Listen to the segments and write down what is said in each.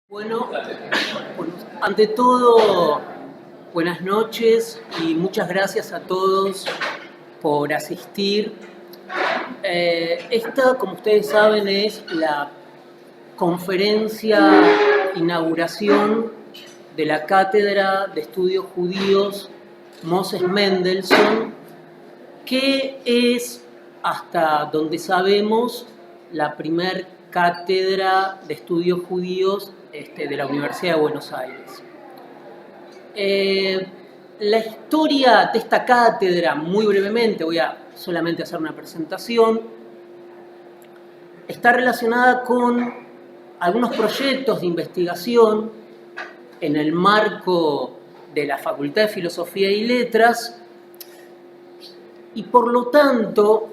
Bueno, ante todo, buenas noches y muchas gracias a todos por asistir. Esta, como ustedes saben, es la conferencia inauguración de la Cátedra de Estudios Judíos Moses Mendelssohn, que es, hasta donde sabemos, la primer cátedra de estudios judíos de la Universidad de Buenos Aires. La historia de esta cátedra, muy brevemente, voy a solamente hacer una presentación, está relacionada con algunos proyectos de investigación en el marco de la Facultad de Filosofía y Letras, y por lo tanto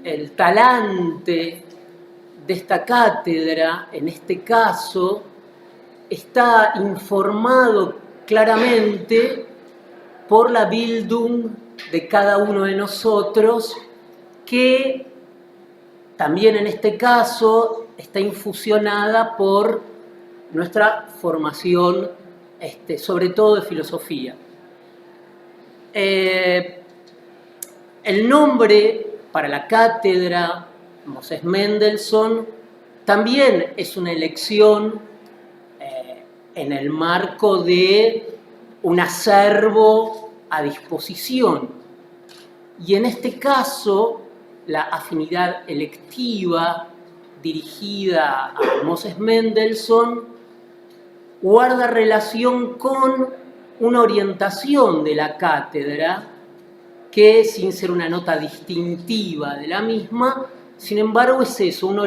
el talante de esta cátedra, en este caso, está informado claramente por la Bildung de cada uno de nosotros, que también en este caso está infusionada por nuestra formación, sobre todo de filosofía. El nombre para la cátedra Moses Mendelssohn también es una elección en el marco de un acervo a disposición. Y en este caso, la afinidad electiva dirigida a Moses Mendelssohn guarda relación con una orientación de la cátedra que, sin ser una nota distintiva de la misma, sin embargo es eso, una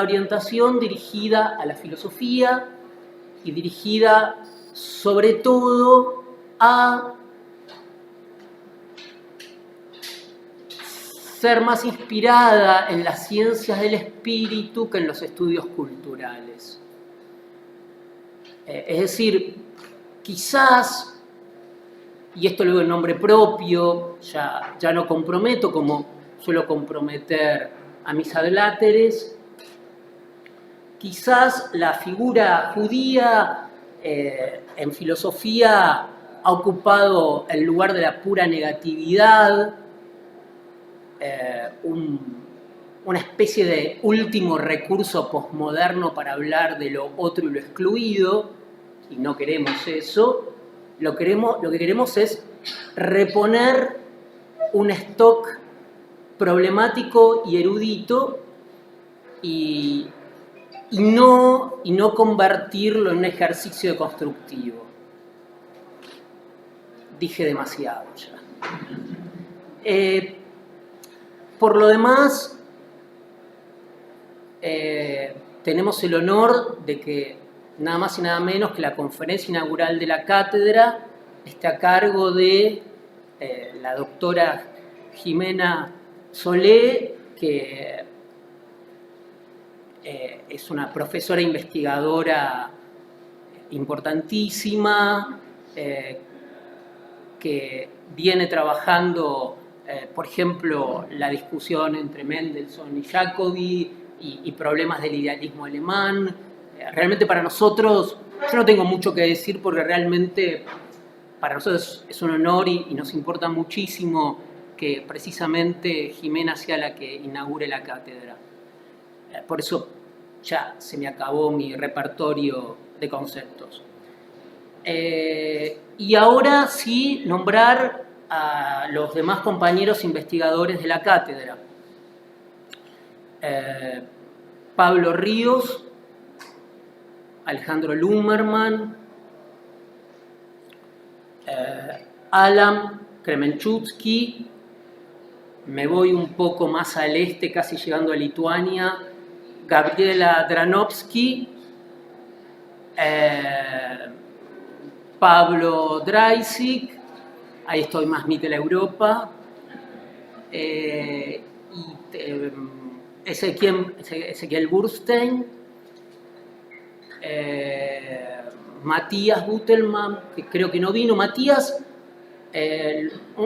orientación dirigida a la filosofía y dirigida sobre todo a ser más inspirada en las ciencias del espíritu que en los estudios culturales. Es decir, quizás, y esto luego en nombre propio, ya no comprometo como suelo comprometer a mis adláteres, quizás la figura judía en filosofía ha ocupado el lugar de la pura negatividad, una especie de último recurso posmoderno para hablar de lo otro y lo excluido, y no queremos eso. Lo que queremos es reponer un stock problemático y erudito y no convertirlo en un ejercicio constructivo. Dije demasiado ya. Por lo demás, tenemos el honor de que nada más y nada menos que la conferencia inaugural de la cátedra esté a cargo de la doctora Jimena Solé, que es una profesora investigadora importantísima, que viene trabajando, por ejemplo, la discusión entre Mendelssohn y Jacobi y problemas del idealismo alemán. Realmente para nosotros, yo no tengo mucho que decir porque realmente para nosotros es un honor y nos importa muchísimo que precisamente Jimena sea la que inaugure la cátedra. Por eso ya se me acabó mi repertorio de conceptos. Y ahora sí, nombrar a los demás compañeros investigadores de la cátedra. Pablo Ríos, Alejandro Lummerman, Alan Kremenchutsky, me voy un poco más al este, casi llegando a Lituania, Gabriela Dranovsky, Pablo Dreisig, ahí estoy más Mitteleuropa, y Ezequiel Burstein, Matías Butelman, que creo que no vino. Matías,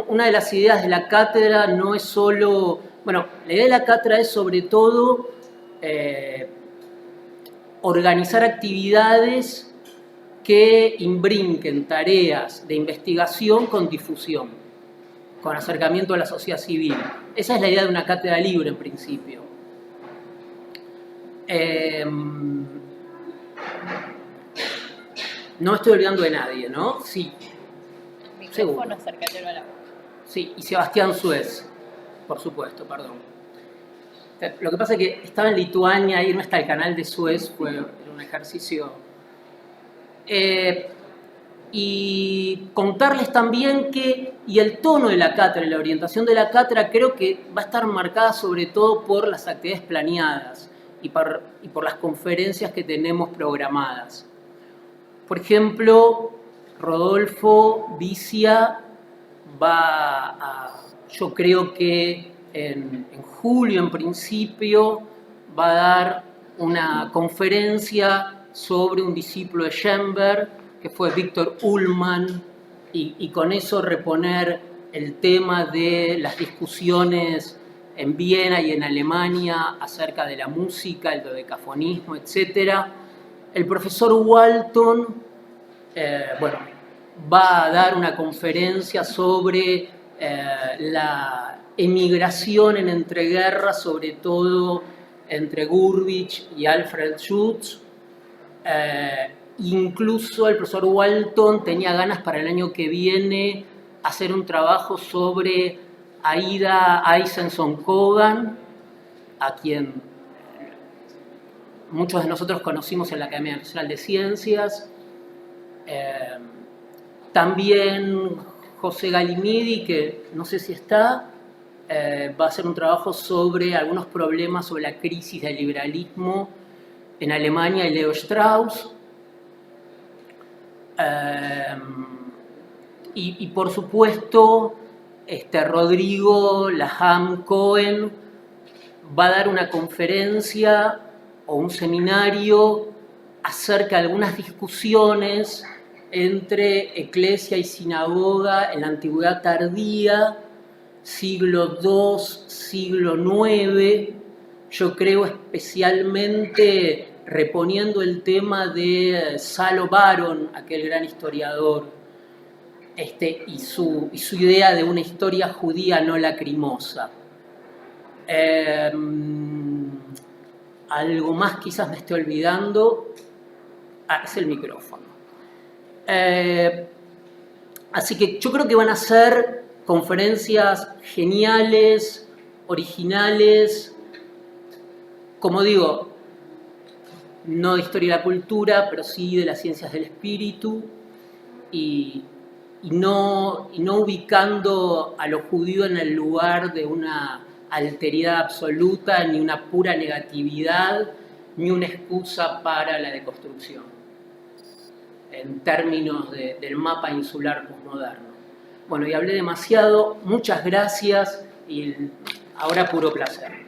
una de las ideas de la cátedra no es solo, bueno, la idea de la cátedra es sobre todo organizar actividades que imbrinquen tareas de investigación con difusión, con acercamiento a la sociedad civil. Esa es la idea de una cátedra libre en principio. No me estoy olvidando de nadie, ¿no? Sí. El micrófono, acércatelo a la boca. Sí, y Sebastián Suez, por supuesto, perdón. Lo que pasa es que estaba en Lituania, irme hasta el canal de Suez era un ejercicio. Y contarles también que, y el tono de la cátedra, la orientación de la cátedra, creo que va a estar marcada sobre todo por las actividades planeadas y por las conferencias que tenemos programadas. Por ejemplo, Rodolfo Vicia yo creo que en julio en principio va a dar una conferencia sobre un discípulo de Schoenberg, que fue Víctor Ullmann, y con eso reponer el tema de las discusiones en Viena y en Alemania acerca de la música, el dodecafonismo, etc. El profesor Walton, va a dar una conferencia sobre la emigración en entreguerras, sobre todo entre Gurwitsch y Alfred Schutz. Incluso el profesor Walton tenía ganas para el año que viene hacer un trabajo sobre Aida Eisenson-Kogan, a quien muchos de nosotros conocimos en la Academia Nacional de Ciencias. También José Galimidi, que no sé si está, va a hacer un trabajo sobre algunos problemas sobre la crisis del liberalismo en Alemania y Leo Strauss. Y por supuesto, Rodrigo Laham Cohen va a dar una conferencia o un seminario acerca de algunas discusiones entre eclesia y sinagoga en la antigüedad tardía, siglo II, siglo IX, yo creo especialmente reponiendo el tema de Salo Baron, aquel gran historiador, y su idea de una historia judía no lacrimosa. Algo más quizás me esté olvidando. Es el micrófono. Así que yo creo que van a ser conferencias geniales, originales, como digo, no de historia de la cultura, pero sí de las ciencias del espíritu, y no ubicando a lo judío en el lugar de una alteridad absoluta, ni una pura negatividad, ni una excusa para la deconstrucción, en términos del mapa insular posmoderno. Bueno, y hablé demasiado, muchas gracias, y ahora puro placer.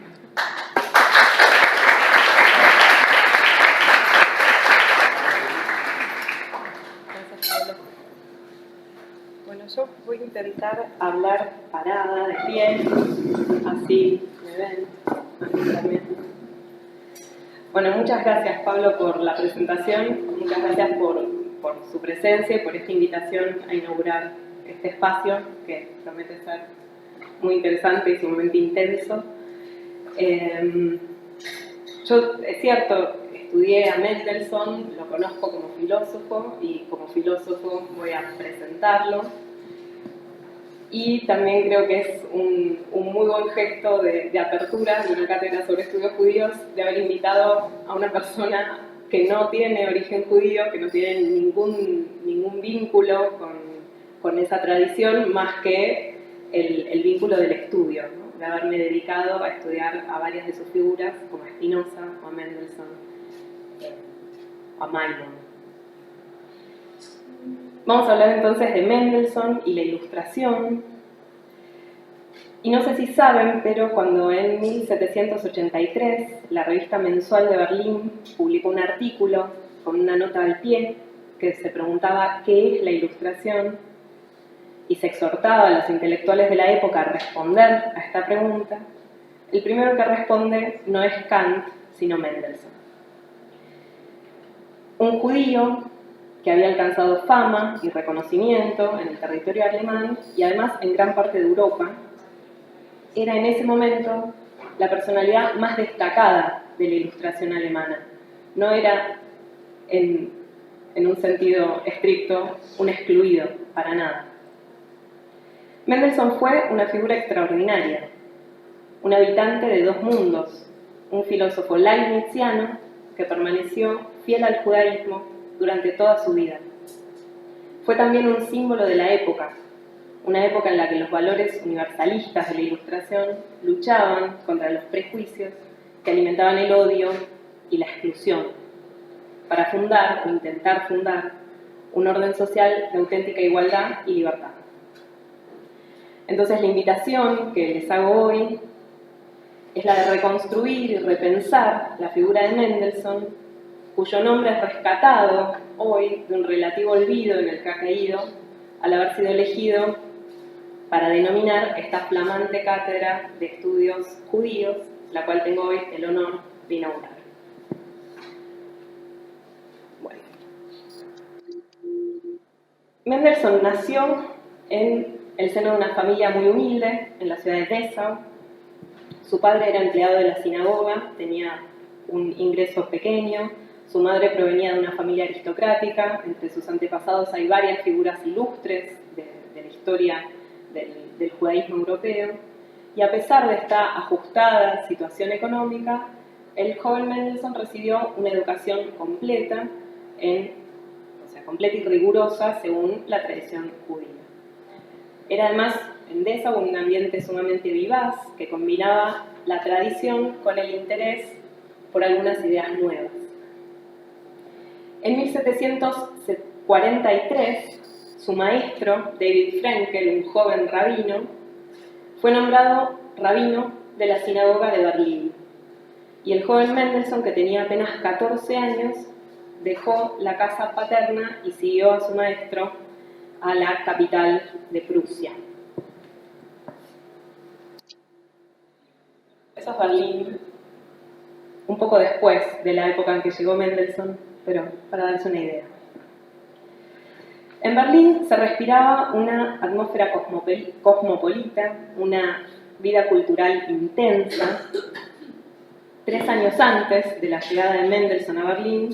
Bueno, yo voy a intentar hablar parada, de pie, así me ven, así también. Bueno, muchas gracias Pablo por la presentación, muchas gracias por su presencia y por esta invitación a inaugurar este espacio que promete ser muy interesante y sumamente intenso. Yo, es cierto, estudié a Mendelssohn, lo conozco como filósofo y como filósofo voy a presentarlo. Y también creo que es un muy buen gesto de apertura de una cátedra sobre estudios judíos de haber invitado a una persona que no tiene origen judío, que no tiene ningún vínculo con esa tradición más que el vínculo del estudio, ¿no? De haberme dedicado a estudiar a varias de sus figuras, como a Spinoza, o a Mendelssohn, a Maimon. Vamos a hablar entonces de Mendelssohn y la Ilustración. Y no sé si saben, pero cuando en 1783 la revista mensual de Berlín publicó un artículo con una nota al pie que se preguntaba qué es la Ilustración y se exhortaba a los intelectuales de la época a responder a esta pregunta, el primero que responde no es Kant, sino Mendelssohn. un judío que había alcanzado fama y reconocimiento en el territorio alemán y además en gran parte de Europa, era en ese momento la personalidad más destacada de la Ilustración alemana. No era, en un sentido estricto, un excluido, para nada. Mendelssohn fue una figura extraordinaria, un habitante de dos mundos, un filósofo leibniziano que permaneció fiel al judaísmo durante toda su vida. Fue también un símbolo de la época, una época en la que los valores universalistas de la Ilustración luchaban contra los prejuicios que alimentaban el odio y la exclusión, para fundar o intentar fundar un orden social de auténtica igualdad y libertad. Entonces la invitación que les hago hoy es la de reconstruir y repensar la figura de Mendelssohn, cuyo nombre es rescatado hoy de un relativo olvido en el que ha caído al haber sido elegido para denominar esta flamante cátedra de estudios judíos, la cual tengo hoy el honor de inaugurar. Bueno. Mendelssohn nació en el seno de una familia muy humilde en la ciudad de Dessau. Su padre era empleado de la sinagoga, tenía un ingreso pequeño. Su madre provenía de una familia aristocrática. Entre sus antepasados hay varias figuras ilustres de la historia del judaísmo europeo. Y a pesar de esta ajustada situación económica, el joven Mendelssohn recibió una educación completa, completa y rigurosa según la tradición judía. Era además en Dessau un ambiente sumamente vivaz que combinaba la tradición con el interés por algunas ideas nuevas. En 1743, su maestro, David Frenkel, un joven rabino, fue nombrado rabino de la sinagoga de Berlín. Y el joven Mendelssohn, que tenía apenas 14 años, dejó la casa paterna y siguió a su maestro a la capital de Prusia. Eso es Berlín, un poco después de la época en que llegó Mendelssohn, pero para darse una idea. En Berlín se respiraba una atmósfera cosmopolita, una vida cultural intensa. 3 años antes de la llegada de Mendelssohn a Berlín,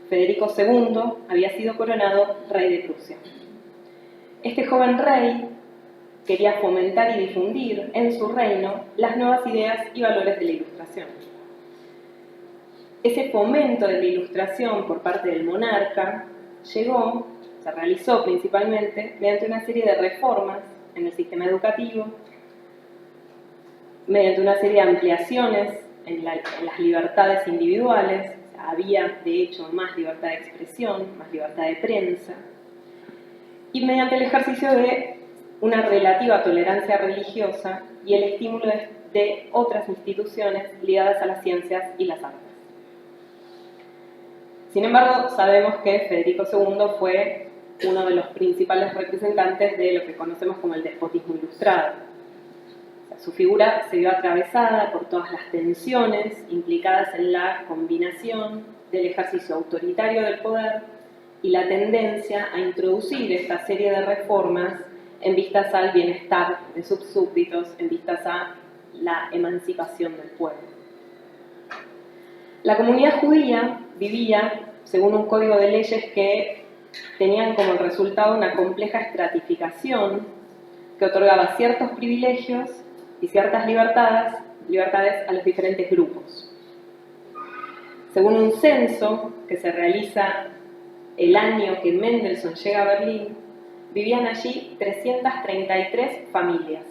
Federico II había sido coronado rey de Prusia. Este joven rey quería fomentar y difundir en su reino las nuevas ideas y valores de la Ilustración. Ese fomento de la Ilustración por parte del monarca se realizó principalmente mediante una serie de reformas en el sistema educativo, mediante una serie de ampliaciones en las libertades individuales. Había, de hecho, más libertad de expresión, más libertad de prensa, y mediante el ejercicio de una relativa tolerancia religiosa y el estímulo de otras instituciones ligadas a las ciencias y las artes. Sin embargo, sabemos que Federico II fue uno de los principales representantes de lo que conocemos como el despotismo ilustrado. Su figura se vio atravesada por todas las tensiones implicadas en la combinación del ejercicio autoritario del poder y la tendencia a introducir esta serie de reformas en vistas al bienestar de sus súbditos, en vistas a la emancipación del pueblo. La comunidad judía vivía según un código de leyes que tenían como resultado una compleja estratificación que otorgaba ciertos privilegios y ciertas libertades a los diferentes grupos. Según un censo que se realiza el año que Mendelssohn llega a Berlín, vivían allí 333 familias.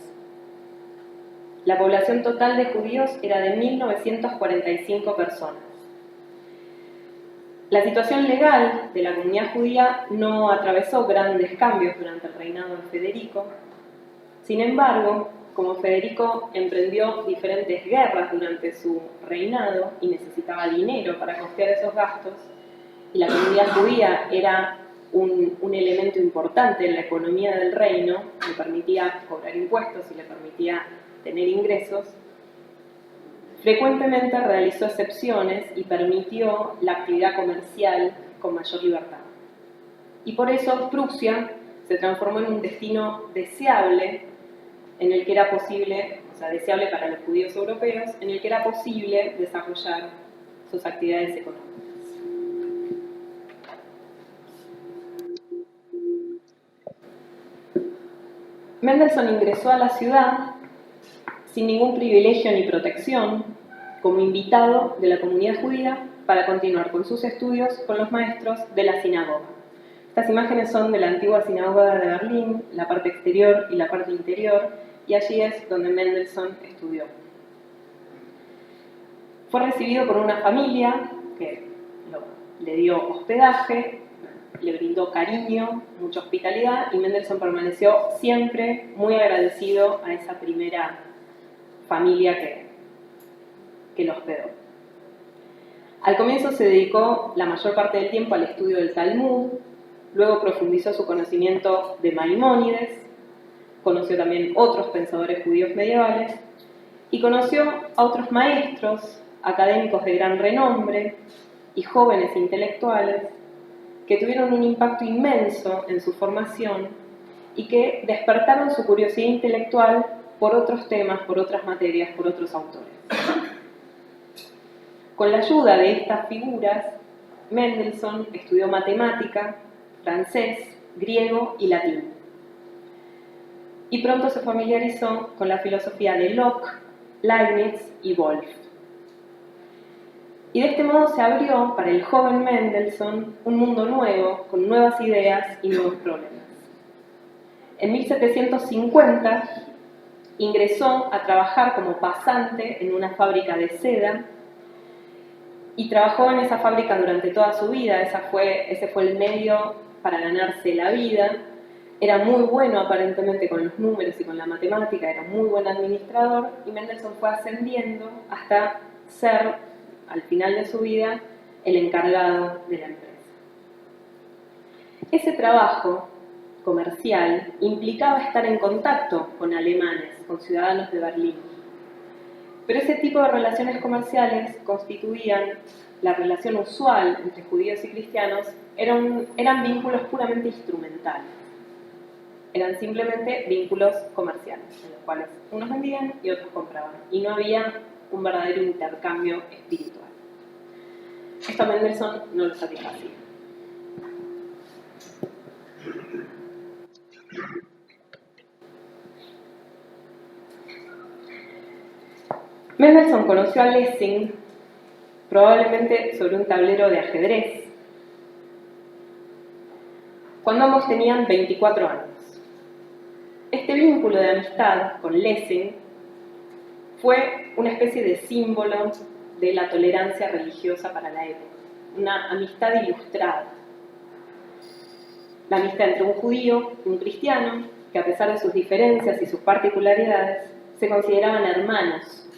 La población total de judíos era de 1.945 personas. La situación legal de la comunidad judía no atravesó grandes cambios durante el reinado de Federico. Sin embargo, como Federico emprendió diferentes guerras durante su reinado y necesitaba dinero para costear esos gastos, y la comunidad judía era un elemento importante en la economía del reino, le permitía cobrar impuestos y le permitía tener ingresos, frecuentemente realizó excepciones y permitió la actividad comercial con mayor libertad. Y por eso Prusia se transformó en un destino deseable, en el que era posible, o sea, deseable para los judíos europeos, en el que era posible desarrollar sus actividades económicas. Mendelssohn ingresó a la ciudad sin ningún privilegio ni protección, como invitado de la comunidad judía para continuar con sus estudios con los maestros de la sinagoga. Estas imágenes son de la antigua sinagoga de Berlín, la parte exterior y la parte interior, y allí es donde Mendelssohn estudió. Fue recibido por una familia que le dio hospedaje, le brindó cariño, mucha hospitalidad, y Mendelssohn permaneció siempre muy agradecido a esa primera familia que lo hospedó. Al comienzo se dedicó la mayor parte del tiempo al estudio del Talmud, luego profundizó su conocimiento de Maimónides, conoció también otros pensadores judíos medievales y conoció a otros maestros, académicos de gran renombre y jóvenes intelectuales que tuvieron un impacto inmenso en su formación y que despertaron su curiosidad intelectual por otros temas, por otras materias, por otros autores. Con la ayuda de estas figuras, Mendelssohn estudió matemática, francés, griego y latín. Y pronto se familiarizó con la filosofía de Locke, Leibniz y Wolff. Y de este modo se abrió para el joven Mendelssohn un mundo nuevo, con nuevas ideas y nuevos problemas. En 1750 ingresó a trabajar como pasante en una fábrica de seda y trabajó en esa fábrica durante toda su vida. Ese fue el medio para ganarse la vida. Era muy bueno aparentemente con los números y con la matemática, era muy buen administrador, y Mendelssohn fue ascendiendo hasta ser, al final de su vida, el encargado de la empresa. Ese trabajo comercial implicaba estar en contacto con alemanes, con ciudadanos de Berlín. Pero ese tipo de relaciones comerciales constituían la relación usual entre judíos y cristianos, eran vínculos puramente instrumentales. Eran simplemente vínculos comerciales, en los cuales unos vendían y otros compraban, y no había un verdadero intercambio espiritual. Esto a Mendelssohn no lo satisfacía. Mendelssohn conoció a Lessing probablemente sobre un tablero de ajedrez, cuando ambos tenían 24 años. Este vínculo de amistad con Lessing fue una especie de símbolo de la tolerancia religiosa para la época, una amistad ilustrada. La amistad entre un judío y un cristiano, que a pesar de sus diferencias y sus particularidades, se consideraban hermanos.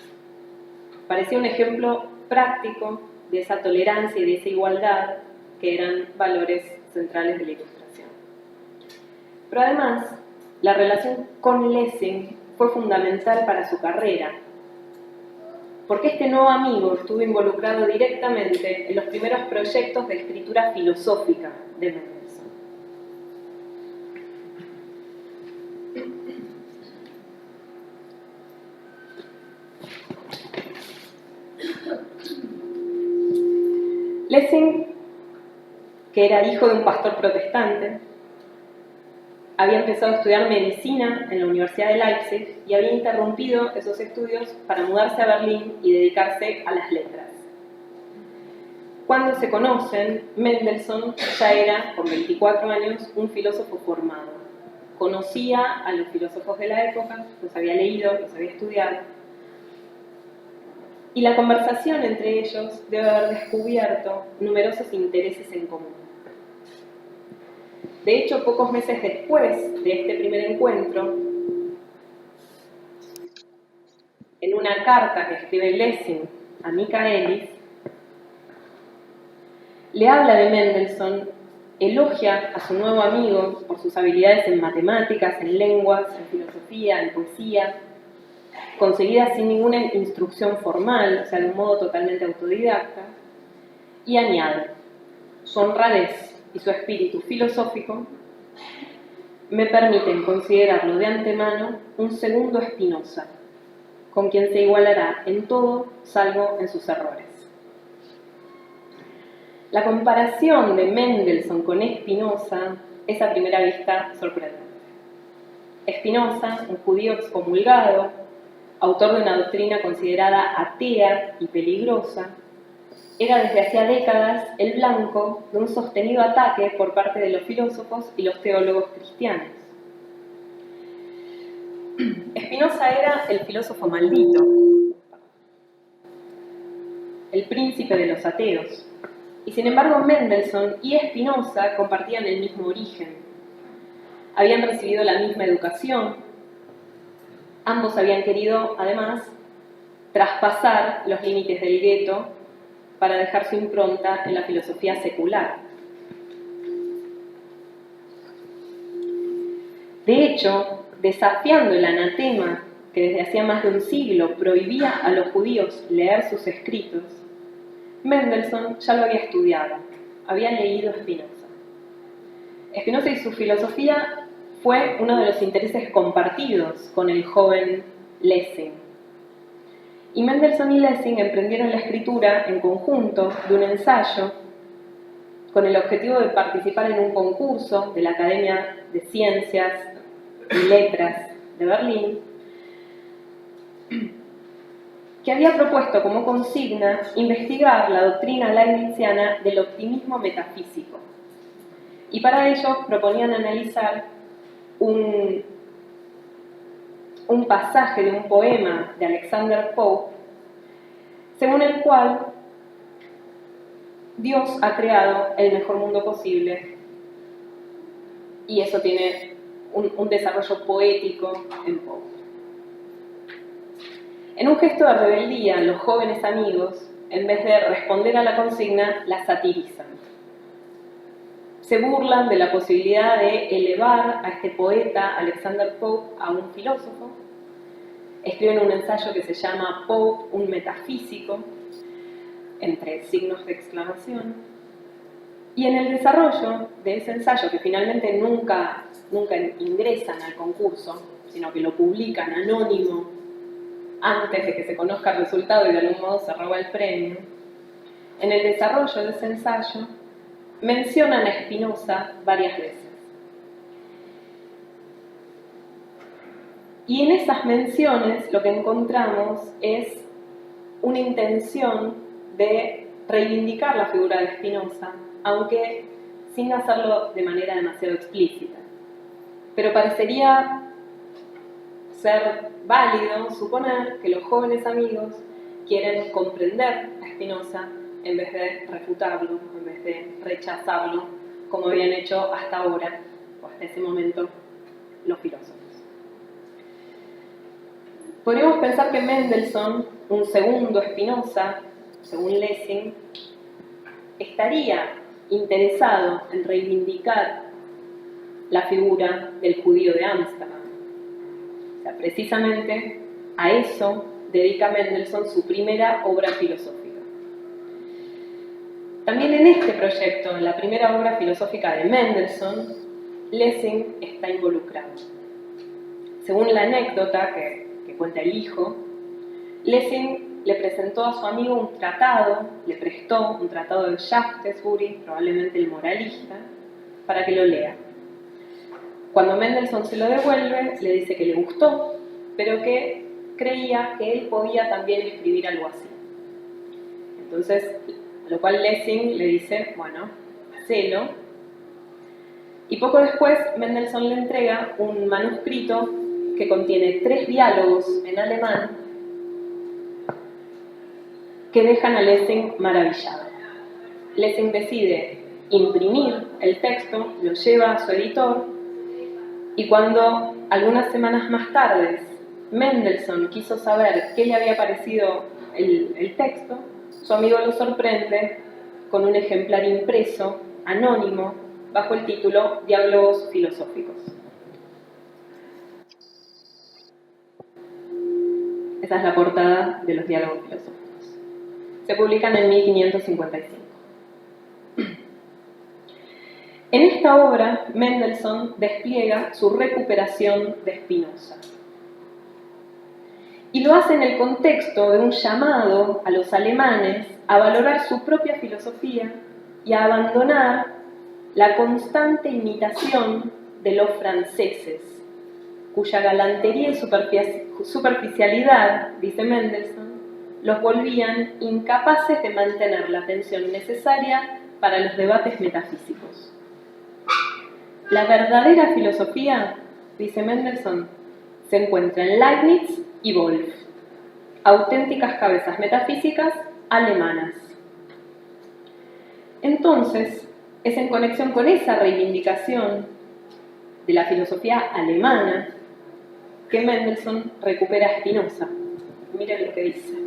Parecía un ejemplo práctico de esa tolerancia y de esa igualdad que eran valores centrales de la Ilustración. Pero además, la relación con Lessing fue fundamental para su carrera, porque este nuevo amigo estuvo involucrado directamente en los primeros proyectos de escritura filosófica de Mendelssohn. Lessing, que era hijo de un pastor protestante, había empezado a estudiar medicina en la Universidad de Leipzig y había interrumpido esos estudios para mudarse a Berlín y dedicarse a las letras. Cuando se conocen, Mendelssohn ya era, con 24 años, un filósofo formado. Conocía a los filósofos de la época, los había leído, los había estudiado. Y la conversación entre ellos debe haber descubierto numerosos intereses en común. De hecho, pocos meses después de este primer encuentro, en una carta que escribe Lessing a Michaelis, le habla de Mendelssohn, elogia a su nuevo amigo por sus habilidades en matemáticas, en lenguas, en filosofía, en poesía, conseguidas sin ninguna instrucción formal, o sea, de un modo totalmente autodidacta, y añade: su honradez y su espíritu filosófico me permiten considerarlo de antemano un segundo Spinoza, con quien se igualará en todo salvo en sus errores. La comparación de Mendelssohn con Spinoza es a primera vista sorprendente. Spinoza, un judío excomulgado, autor de una doctrina considerada atea y peligrosa, era desde hacía décadas el blanco de un sostenido ataque por parte de los filósofos y los teólogos cristianos. Spinoza era el filósofo maldito, el príncipe de los ateos, y sin embargo Mendelssohn y Spinoza compartían el mismo origen. Habían recibido la misma educación, ambos habían querido, además, traspasar los límites del gueto para dejar su impronta en la filosofía secular. De hecho, desafiando el anatema que desde hacía más de un siglo prohibía a los judíos leer sus escritos, Mendelssohn ya lo había estudiado, había leído Spinoza. Spinoza y su filosofía fue uno de los intereses compartidos con el joven Lessing. Y Mendelssohn y Lessing emprendieron la escritura en conjunto de un ensayo con el objetivo de participar en un concurso de la Academia de Ciencias y Letras de Berlín, que había propuesto como consigna investigar la doctrina leibniziana del optimismo metafísico. Y para ello proponían analizar un pasaje de un poema de Alexander Pope, según el cual Dios ha creado el mejor mundo posible, y eso tiene un desarrollo poético en Pope. En un gesto de rebeldía, los jóvenes amigos, en vez de responder a la consigna, la satirizan. Se burlan de la posibilidad de elevar a este poeta, Alexander Pope, a un filósofo. Escriben un ensayo que se llama Pope, un metafísico, entre signos de exclamación. Y en el desarrollo de ese ensayo, que finalmente nunca ingresan al concurso, sino que lo publican anónimo antes de que se conozca el resultado y de algún modo se roba el premio, en el desarrollo de ese ensayo mencionan a Spinoza varias veces. Y en esas menciones lo que encontramos es una intención de reivindicar la figura de Spinoza, aunque sin hacerlo de manera demasiado explícita. Pero parecería ser válido suponer que los jóvenes amigos quieren comprender a Spinoza en vez de refutarlo, en vez de rechazarlo, como habían hecho hasta ahora, o hasta ese momento, los filósofos. Podríamos pensar que Mendelssohn, un segundo Spinoza, según Lessing, estaría interesado en reivindicar la figura del judío de Ámsterdam. O sea, precisamente a eso dedica Mendelssohn su primera obra filosófica. También en este proyecto, en la primera obra filosófica de Mendelssohn, Lessing está involucrado. Según la anécdota que cuenta el hijo, Lessing le presentó a su amigo un tratado, le prestó un tratado de Shaftesbury, probablemente el moralista, para que lo lea. Cuando Mendelssohn se lo devuelve, le dice que le gustó, pero que creía que él podía también escribir algo así. Entonces, a lo cual Lessing le dice, bueno, hacelo. Y poco después, Mendelssohn le entrega un manuscrito que contiene 3 diálogos en alemán que dejan a Lessing maravillado. Lessing decide imprimir el texto, lo lleva a su editor, y cuando algunas semanas más tarde Mendelssohn quiso saber qué le había parecido el texto, su amigo lo sorprende con un ejemplar impreso, anónimo, bajo el título Diálogos filosóficos. Esa es la portada de los Diálogos filosóficos. Se publican en 1555. En esta obra, Mendelssohn despliega su recuperación de Spinoza. Y lo hace en el contexto de un llamado a los alemanes a valorar su propia filosofía y a abandonar la constante imitación de los franceses, cuya galantería y superficialidad, dice Mendelssohn, los volvían incapaces de mantener la atención necesaria para los debates metafísicos. La verdadera filosofía, dice Mendelssohn, se encuentra en Leibniz y Wolff, auténticas cabezas metafísicas alemanas. Entonces, es en conexión con esa reivindicación de la filosofía alemana que Mendelssohn recupera a Spinoza. Miren lo que dice.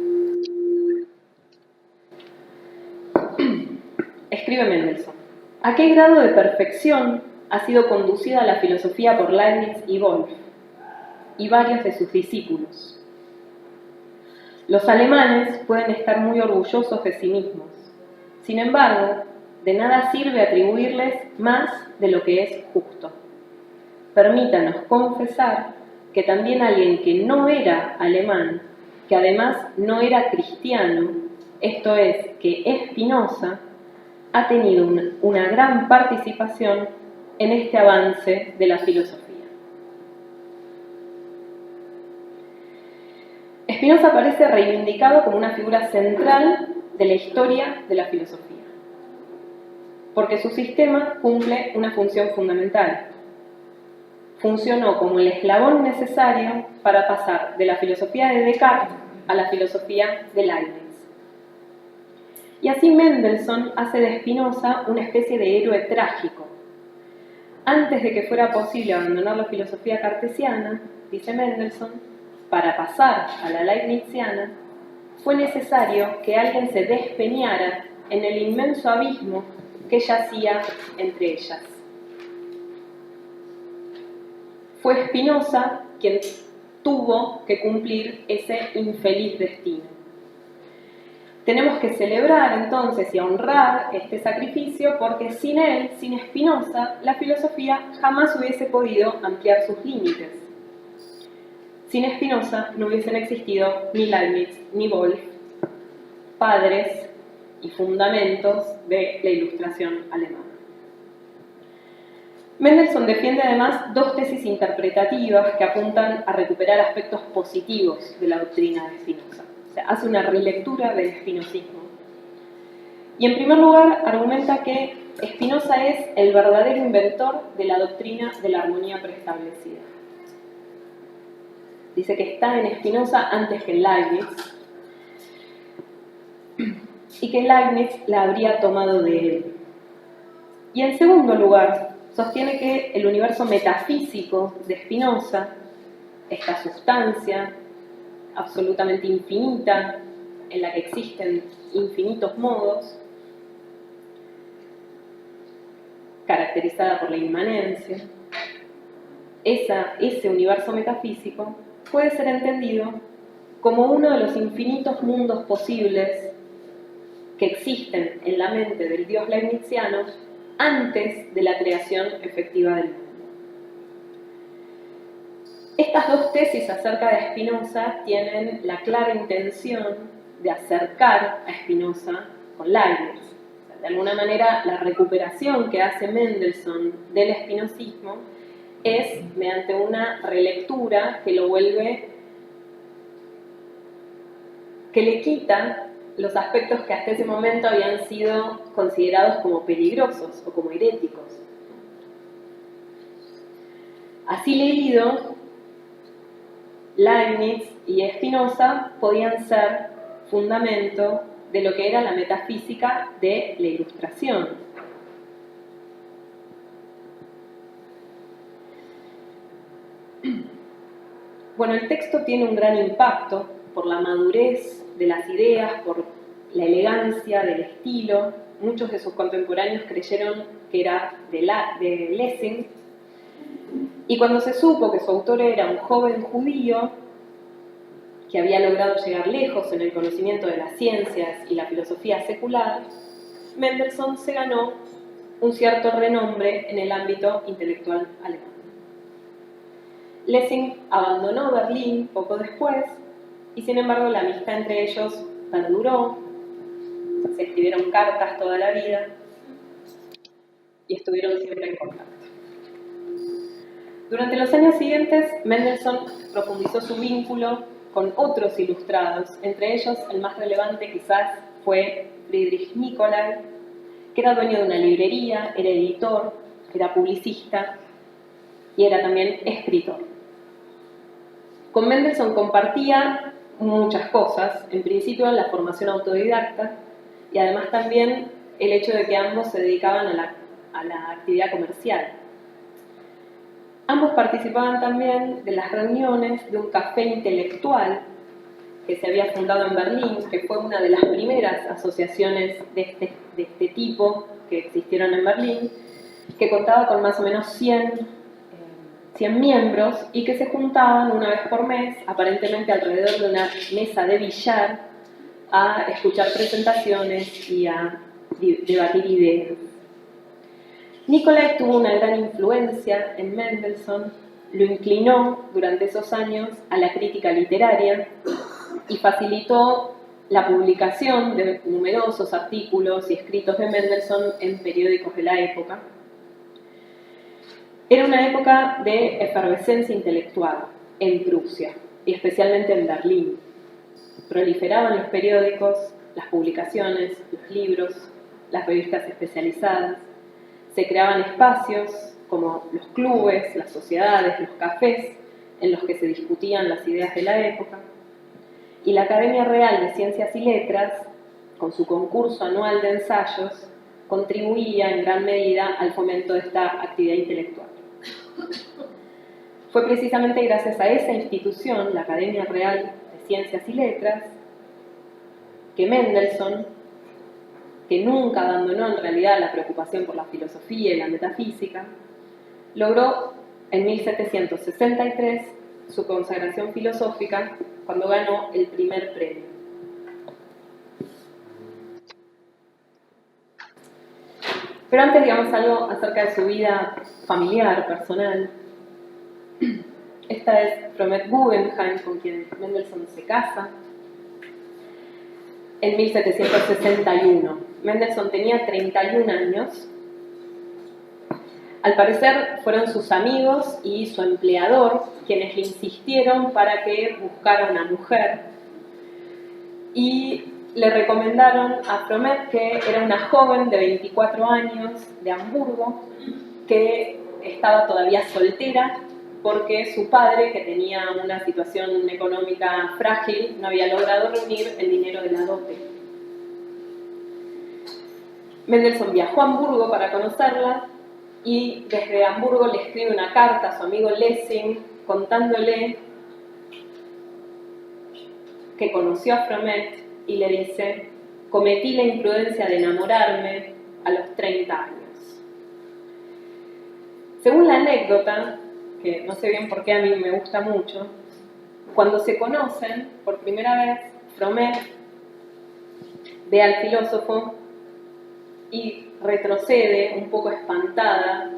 Escribe Mendelssohn: ¿a qué grado de perfección ha sido conducida la filosofía por Leibniz y Wolff y varios de sus discípulos? Los alemanes pueden estar muy orgullosos de sí mismos. Sin embargo, de nada sirve atribuirles más de lo que es justo. Permítanos confesar que también alguien que no era alemán, que además no era cristiano, esto es, que Spinoza, ha tenido una gran participación en este avance de la filosofía. Spinoza aparece reivindicado como una figura central de la historia de la filosofía, porque su sistema cumple una función fundamental. Funcionó como el eslabón necesario para pasar de la filosofía de Descartes a la filosofía de Leibniz. Y así Mendelssohn hace de Spinoza una especie de héroe trágico. Antes de que fuera posible abandonar la filosofía cartesiana, dice Mendelssohn, para pasar a la leibniziana, fue necesario que alguien se despeñara en el inmenso abismo que yacía entre ellas. Fue Spinoza quien tuvo que cumplir ese infeliz destino. Tenemos que celebrar entonces y honrar este sacrificio porque sin él, sin Spinoza, la filosofía jamás hubiese podido ampliar sus límites. Sin Spinoza no hubiesen existido ni Leibniz ni Wolff, padres y fundamentos de la Ilustración alemana. Mendelssohn defiende además dos tesis interpretativas que apuntan a recuperar aspectos positivos de la doctrina de Spinoza. O sea, hace una relectura del spinozismo. Y en primer lugar argumenta que Spinoza es el verdadero inventor de la doctrina de la armonía preestablecida. Dice que está en Spinoza antes que en Leibniz y que Leibniz la habría tomado de él. Y en segundo lugar, sostiene que el universo metafísico de Spinoza, esta sustancia absolutamente infinita, en la que existen infinitos modos, caracterizada por la inmanencia, ese universo metafísico puede ser entendido como uno de los infinitos mundos posibles que existen en la mente del Dios leibniziano antes de la creación efectiva del mundo. Estas dos tesis acerca de Spinoza tienen la clara intención de acercar a Spinoza con Leibniz. O sea, de alguna manera, la recuperación que hace Mendelssohn del spinozismo es mediante una relectura que lo vuelve, que le quita los aspectos que hasta ese momento habían sido considerados como peligrosos o como heréticos. Así leído, Leibniz y Spinoza podían ser fundamento de lo que era la metafísica de la Ilustración. Bueno, el texto tiene un gran impacto por la madurez de las ideas, por la elegancia del estilo. Muchos de sus contemporáneos creyeron que era de Lessing. Y cuando se supo que su autor era un joven judío que había logrado llegar lejos en el conocimiento de las ciencias y la filosofía secular, Mendelssohn se ganó un cierto renombre en el ámbito intelectual alemán. Lessing abandonó Berlín poco después y sin embargo la amistad entre ellos perduró, se escribieron cartas toda la vida y estuvieron siempre en contacto. Durante los años siguientes, Mendelssohn profundizó su vínculo con otros ilustrados, entre ellos el más relevante quizás fue Friedrich Nicolai, que era dueño de una librería, era editor, era publicista y era también escritor. Con Mendelssohn compartía muchas cosas, en principio la formación autodidacta y además también el hecho de que ambos se dedicaban a la actividad comercial. Ambos participaban también de las reuniones de un café intelectual que se había fundado en Berlín, que fue una de las primeras asociaciones de este tipo que existieron en Berlín, que contaba con más o menos 100 miembros y que se juntaban una vez por mes, aparentemente alrededor de una mesa de billar, a escuchar presentaciones y a debatir ideas. Nicolai tuvo una gran influencia en Mendelssohn, lo inclinó durante esos años a la crítica literaria y facilitó la publicación de numerosos artículos y escritos de Mendelssohn en periódicos de la época. Era una época de efervescencia intelectual en Prusia y especialmente en Berlín. Proliferaban los periódicos, las publicaciones, los libros, las revistas especializadas. Se creaban espacios como los clubes, las sociedades, los cafés, en los que se discutían las ideas de la época. Y la Academia Real de Ciencias y Letras, con su concurso anual de ensayos, contribuía en gran medida al fomento de esta actividad intelectual. Fue precisamente gracias a esa institución, la Academia Real de Ciencias y Letras, que Mendelssohn, que nunca abandonó en realidad la preocupación por la filosofía y la metafísica, logró en 1763 su consagración filosófica cuando ganó el primer premio. Pero antes digamos algo acerca de su vida familiar, personal. Esta es Fromet Guggenheim, con quien Mendelssohn se casa en 1761. Mendelssohn tenía 31 años. Al parecer fueron sus amigos y su empleador quienes le insistieron para que buscara una mujer y le recomendaron a Fromet, que era una joven de 24 años de Hamburgo que estaba todavía soltera porque su padre, que tenía una situación económica frágil, no había logrado reunir el dinero de la dote. Mendelssohn viajó a Hamburgo para conocerla y desde Hamburgo le escribe una carta a su amigo Lessing contándole que conoció a Fromet y le dice: cometí la imprudencia de enamorarme a los 30 años. Según la anécdota, que no sé bien por qué a mí me gusta mucho, cuando se conocen por primera vez, Fromet ve al filósofo y retrocede un poco espantada,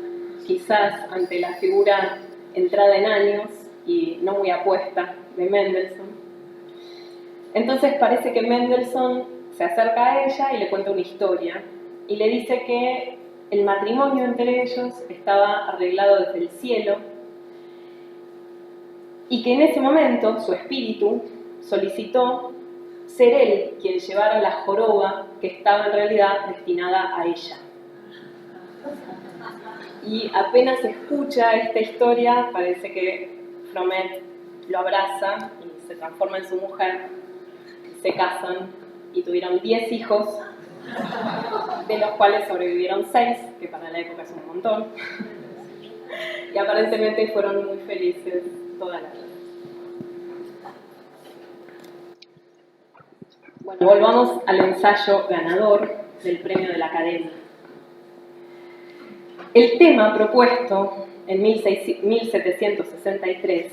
quizás ante la figura entrada en años y no muy apuesta de Mendelssohn. Entonces parece que Mendelssohn se acerca a ella y le cuenta una historia y le dice que el matrimonio entre ellos estaba arreglado desde el cielo y que en ese momento su espíritu solicitó ser él quien llevara la joroba que estaba en realidad destinada a ella. Y apenas escucha esta historia, parece que Fromet lo abraza y se transforma en su mujer, se casan y tuvieron 10 hijos, de los cuales sobrevivieron 6, que para la época es un montón, y aparentemente fueron muy felices toda la vida. Bueno, volvamos al ensayo ganador del premio de la Academia. El tema propuesto en 1763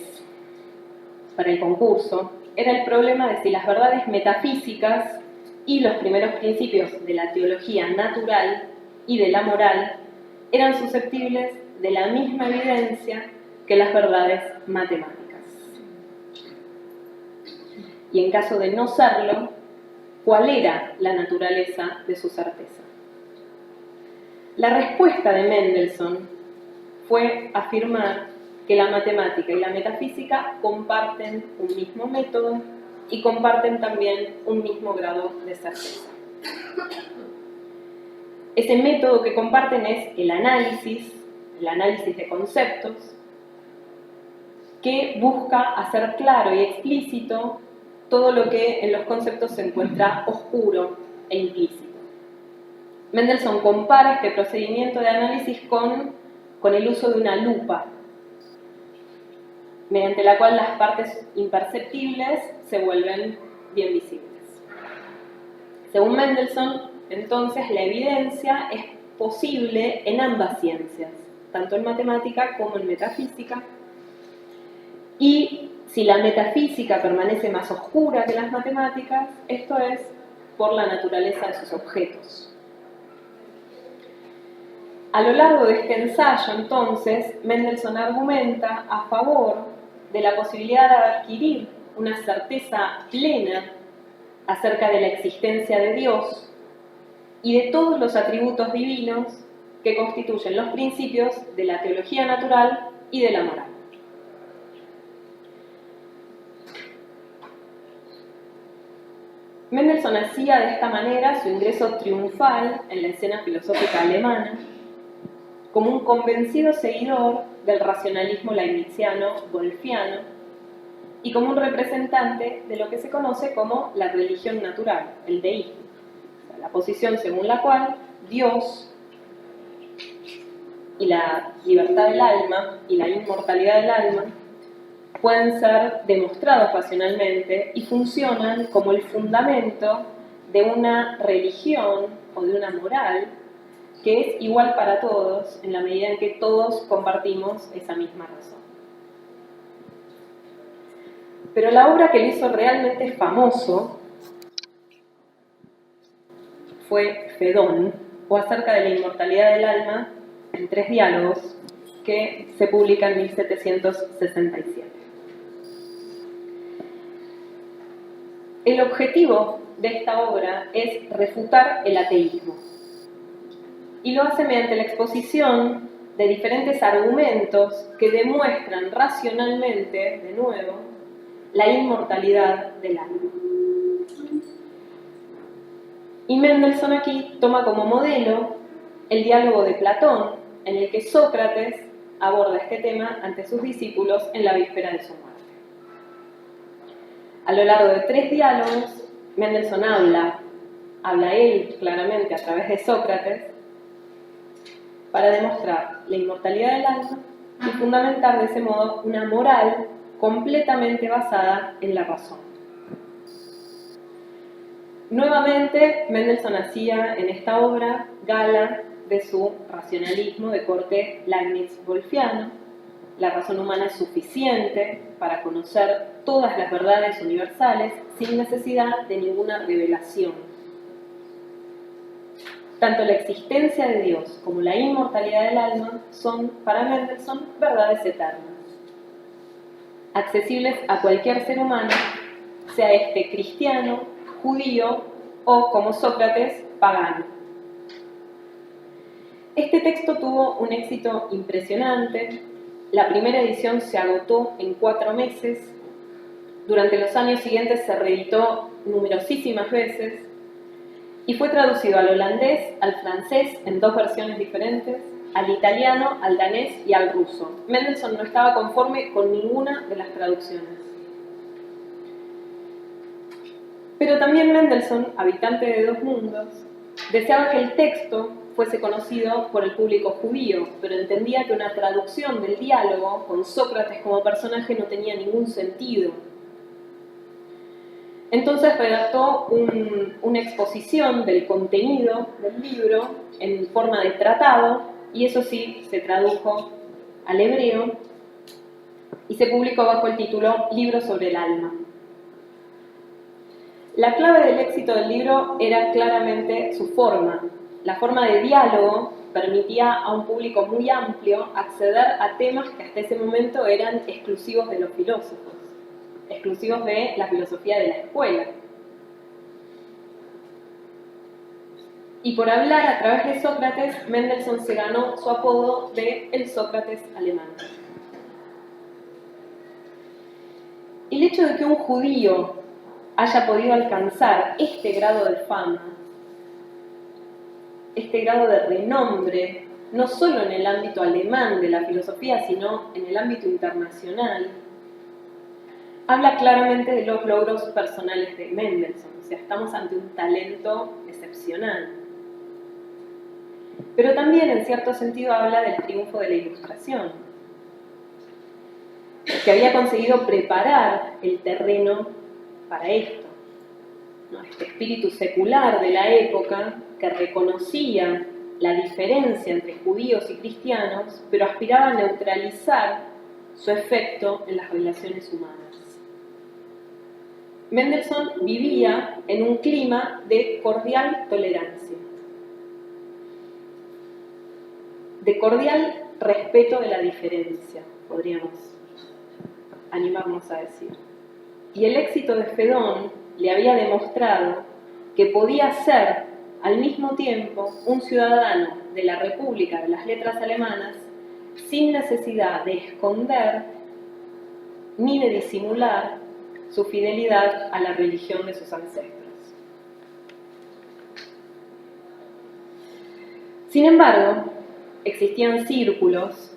para el concurso era el problema de si las verdades metafísicas y los primeros principios de la teología natural y de la moral eran susceptibles de la misma evidencia que las verdades matemáticas. Y en caso de no serlo, ¿cuál era la naturaleza de su certeza? La respuesta de Mendelssohn fue afirmar que la matemática y la metafísica comparten un mismo método y comparten también un mismo grado de certeza. Ese método que comparten es el análisis de conceptos, que busca hacer claro y explícito todo lo que en los conceptos se encuentra oscuro e implícito. Mendelssohn compara este procedimiento de análisis con el uso de una lupa, mediante la cual las partes imperceptibles se vuelven bien visibles. Según Mendelssohn, entonces, la evidencia es posible en ambas ciencias, tanto en matemática como en metafísica, y si la metafísica permanece más oscura que las matemáticas, esto es por la naturaleza de sus objetos. A lo largo de este ensayo, entonces, Mendelssohn argumenta a favor de la posibilidad de adquirir una certeza plena acerca de la existencia de Dios y de todos los atributos divinos que constituyen los principios de la teología natural y de la moral. Mendelssohn hacía de esta manera su ingreso triunfal en la escena filosófica alemana como un convencido seguidor del racionalismo leibniziano-wolffiano y como un representante de lo que se conoce como la religión natural, el deísmo, o sea, la posición según la cual Dios y la libertad del alma y la inmortalidad del alma pueden ser demostrados racionalmente y funcionan como el fundamento de una religión o de una moral que es igual para todos en la medida en que todos compartimos esa misma razón. Pero la obra que lo hizo realmente famoso fue Fedón, o acerca de la inmortalidad del alma, en 3 diálogos, que se publica en 1767. El objetivo de esta obra es refutar el ateísmo, y lo hace mediante la exposición de diferentes argumentos que demuestran racionalmente, de nuevo, la inmortalidad del alma. Y Mendelssohn aquí toma como modelo el diálogo de Platón, en el que Sócrates aborda este tema ante sus discípulos en la víspera de su muerte. A lo largo de 3 diálogos, Mendelssohn habla él claramente a través de Sócrates, para demostrar la inmortalidad del alma y fundamentar de ese modo una moral completamente basada en la razón. Nuevamente, Mendelssohn hacía en esta obra gala de su racionalismo de corte Leibniz-Wolffiano. La razón humana es suficiente para conocer todas las verdades universales sin necesidad de ninguna revelación. Tanto la existencia de Dios como la inmortalidad del alma son, para Mendelssohn, verdades eternas, accesibles a cualquier ser humano, sea este cristiano, judío o, como Sócrates, pagano. Este texto tuvo un éxito impresionante. La primera edición se agotó en 4 meses. Durante los años siguientes se reeditó numerosísimas veces y fue traducido al holandés, al francés en 2 versiones diferentes, al italiano, al danés y al ruso. Mendelssohn no estaba conforme con ninguna de las traducciones. Pero también Mendelssohn, habitante de 2 mundos, deseaba que el texto fuese conocido por el público judío, pero entendía que una traducción del diálogo con Sócrates como personaje no tenía ningún sentido. Entonces redactó una exposición del contenido del libro en forma de tratado, y eso sí, se tradujo al hebreo y se publicó bajo el título Libro sobre el alma. La clave del éxito del libro era claramente su forma. la forma de diálogo permitía a un público muy amplio acceder a temas que hasta ese momento eran exclusivos de los filósofos, exclusivos de la filosofía de la escuela. Y por hablar a través de Sócrates, Mendelssohn se ganó su apodo de el Sócrates alemán. El hecho de que un judío haya podido alcanzar este grado de fama, este grado de renombre, no solo en el ámbito alemán de la filosofía, sino en el ámbito internacional, habla claramente de los logros personales de Mendelssohn. O sea, estamos ante un talento excepcional. Pero también, en cierto sentido, habla del triunfo de la Ilustración, que había conseguido preparar el terreno para esto, ¿no? Este espíritu secular de la época que reconocía la diferencia entre judíos y cristianos, pero aspiraba a neutralizar su efecto en las relaciones humanas. Mendelssohn vivía en un clima de cordial tolerancia, de cordial respeto de la diferencia, podríamos animarnos a decir. Y el éxito de Fedón le había demostrado que podía ser al mismo tiempo un ciudadano de la República de las Letras Alemanas sin necesidad de esconder ni de disimular su fidelidad a la religión de sus ancestros. Sin embargo, existían círculos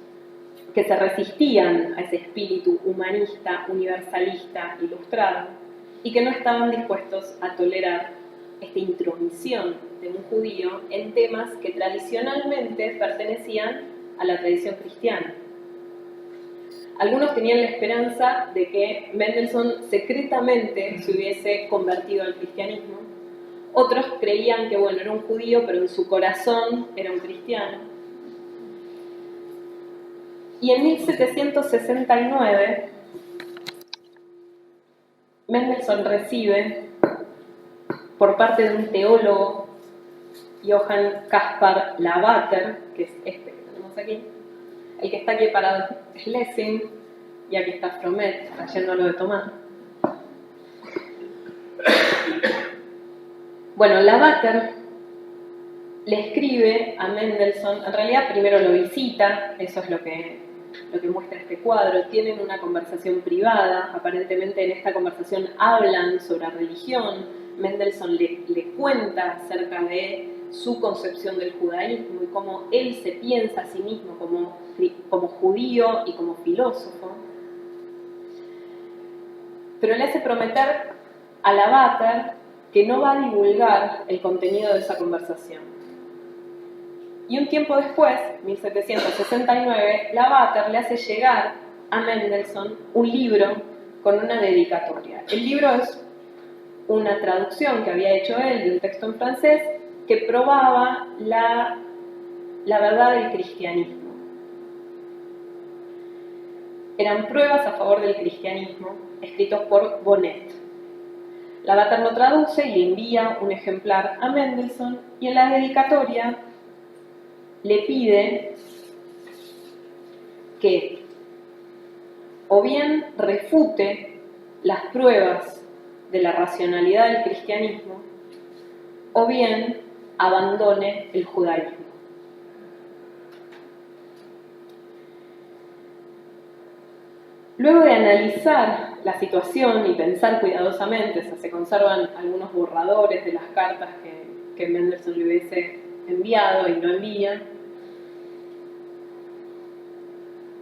que se resistían a ese espíritu humanista, universalista, ilustrado, y que no estaban dispuestos a tolerar esta intromisión de un judío en temas que tradicionalmente pertenecían a la tradición cristiana. Algunos tenían la esperanza de que Mendelssohn secretamente se hubiese convertido al cristianismo. Otros creían que, bueno, era un judío, pero en su corazón era un cristiano. Y en 1769, Mendelssohn recibe, por parte de un teólogo, Johann Caspar Lavater, que es este que tenemos aquí. El que está aquí parado es Lessing, y aquí está Fromet, trayéndolo de tomar. Bueno, Lavater le escribe a Mendelssohn, en realidad primero lo visita, eso es lo que muestra este cuadro. Tienen una conversación privada, aparentemente en esta conversación hablan sobre religión. Mendelssohn le cuenta acerca de su concepción del judaísmo y cómo él se piensa a sí mismo como judío y como filósofo. Pero le hace prometer a Lavater que no va a divulgar el contenido de esa conversación. Y un tiempo después, 1769, Lavater le hace llegar a Mendelssohn un libro con una dedicatoria. El libro es una traducción que había hecho él de un texto en francés que probaba la verdad del cristianismo. Eran pruebas a favor del cristianismo, escritos por Bonnet. Lavater lo traduce y le envía un ejemplar a Mendelssohn, y en la dedicatoria le pide que o bien refute las pruebas de la racionalidad del cristianismo, o bien abandone el judaísmo. Luego de analizar la situación y pensar cuidadosamente, se conservan algunos borradores de las cartas que Mendelssohn le hubiese enviado y no envía.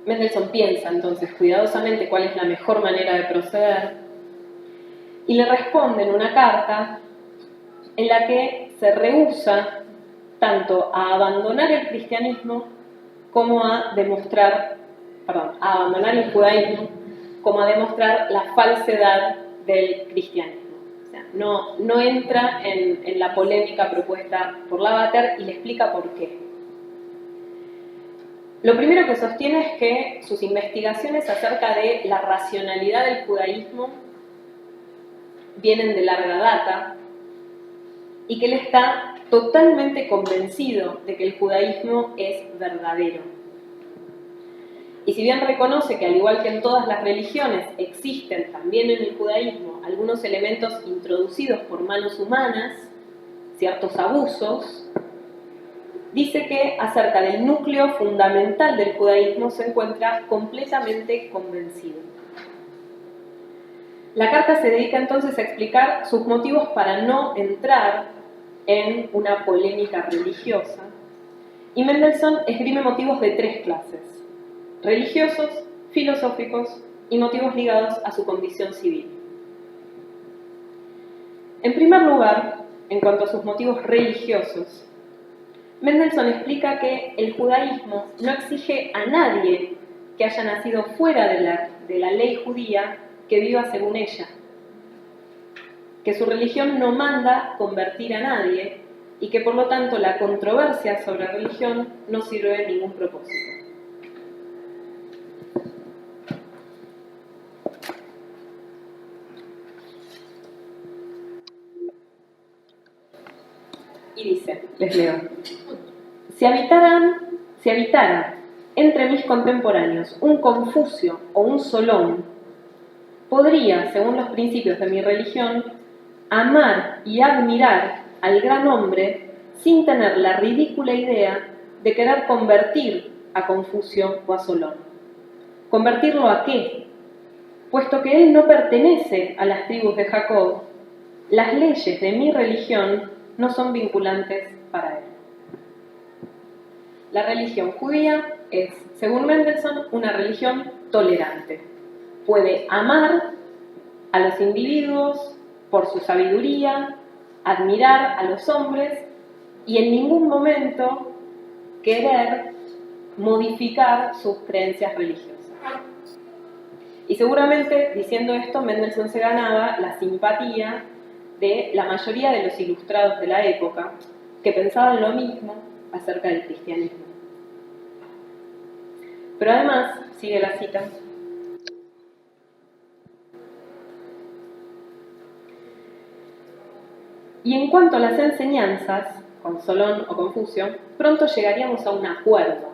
Mendelssohn piensa entonces cuidadosamente cuál es la mejor manera de proceder y le responde en una carta en la que se rehúsa tanto a abandonar el cristianismo como a abandonar el judaísmo, como a demostrar la falsedad del cristianismo. O sea, no entra en la polémica propuesta por Lavater y le explica por qué. Lo primero que sostiene es que sus investigaciones acerca de la racionalidad del judaísmo vienen de larga data y que él está totalmente convencido de que el judaísmo es verdadero. Y si bien reconoce que al igual que en todas las religiones existen también en el judaísmo algunos elementos introducidos por manos humanas, ciertos abusos, dice que acerca del núcleo fundamental del judaísmo se encuentra completamente convencido. La carta se dedica entonces a explicar sus motivos para no entrar en una polémica religiosa, y Mendelssohn esgrime motivos de tres clases: religiosos, filosóficos y motivos ligados a su condición civil. En primer lugar, en cuanto a sus motivos religiosos, Mendelssohn explica que el judaísmo no exige a nadie que haya nacido fuera de la ley judía que viva según ella, que su religión no manda convertir a nadie y que por lo tanto la controversia sobre religión no sirve de ningún propósito. Y dice, les leo: si habitara entre mis contemporáneos un Confucio o un Solón, podría, según los principios de mi religión, amar y admirar al gran hombre sin tener la ridícula idea de querer convertir a Confucio o a Solón. ¿Convertirlo a qué? Puesto que él no pertenece a las tribus de Jacob, las leyes de mi religión no son vinculantes para él. La religión judía es, según Mendelssohn, una religión tolerante. Puede amar a los individuos por su sabiduría, admirar a los hombres y en ningún momento querer modificar sus creencias religiosas. Y seguramente, diciendo esto, Mendelssohn se ganaba la simpatía de la mayoría de los ilustrados de la época, que pensaban lo mismo acerca del cristianismo. Pero además, sigue la cita, y en cuanto a las enseñanzas, con Solón o Confucio, pronto llegaríamos a un acuerdo.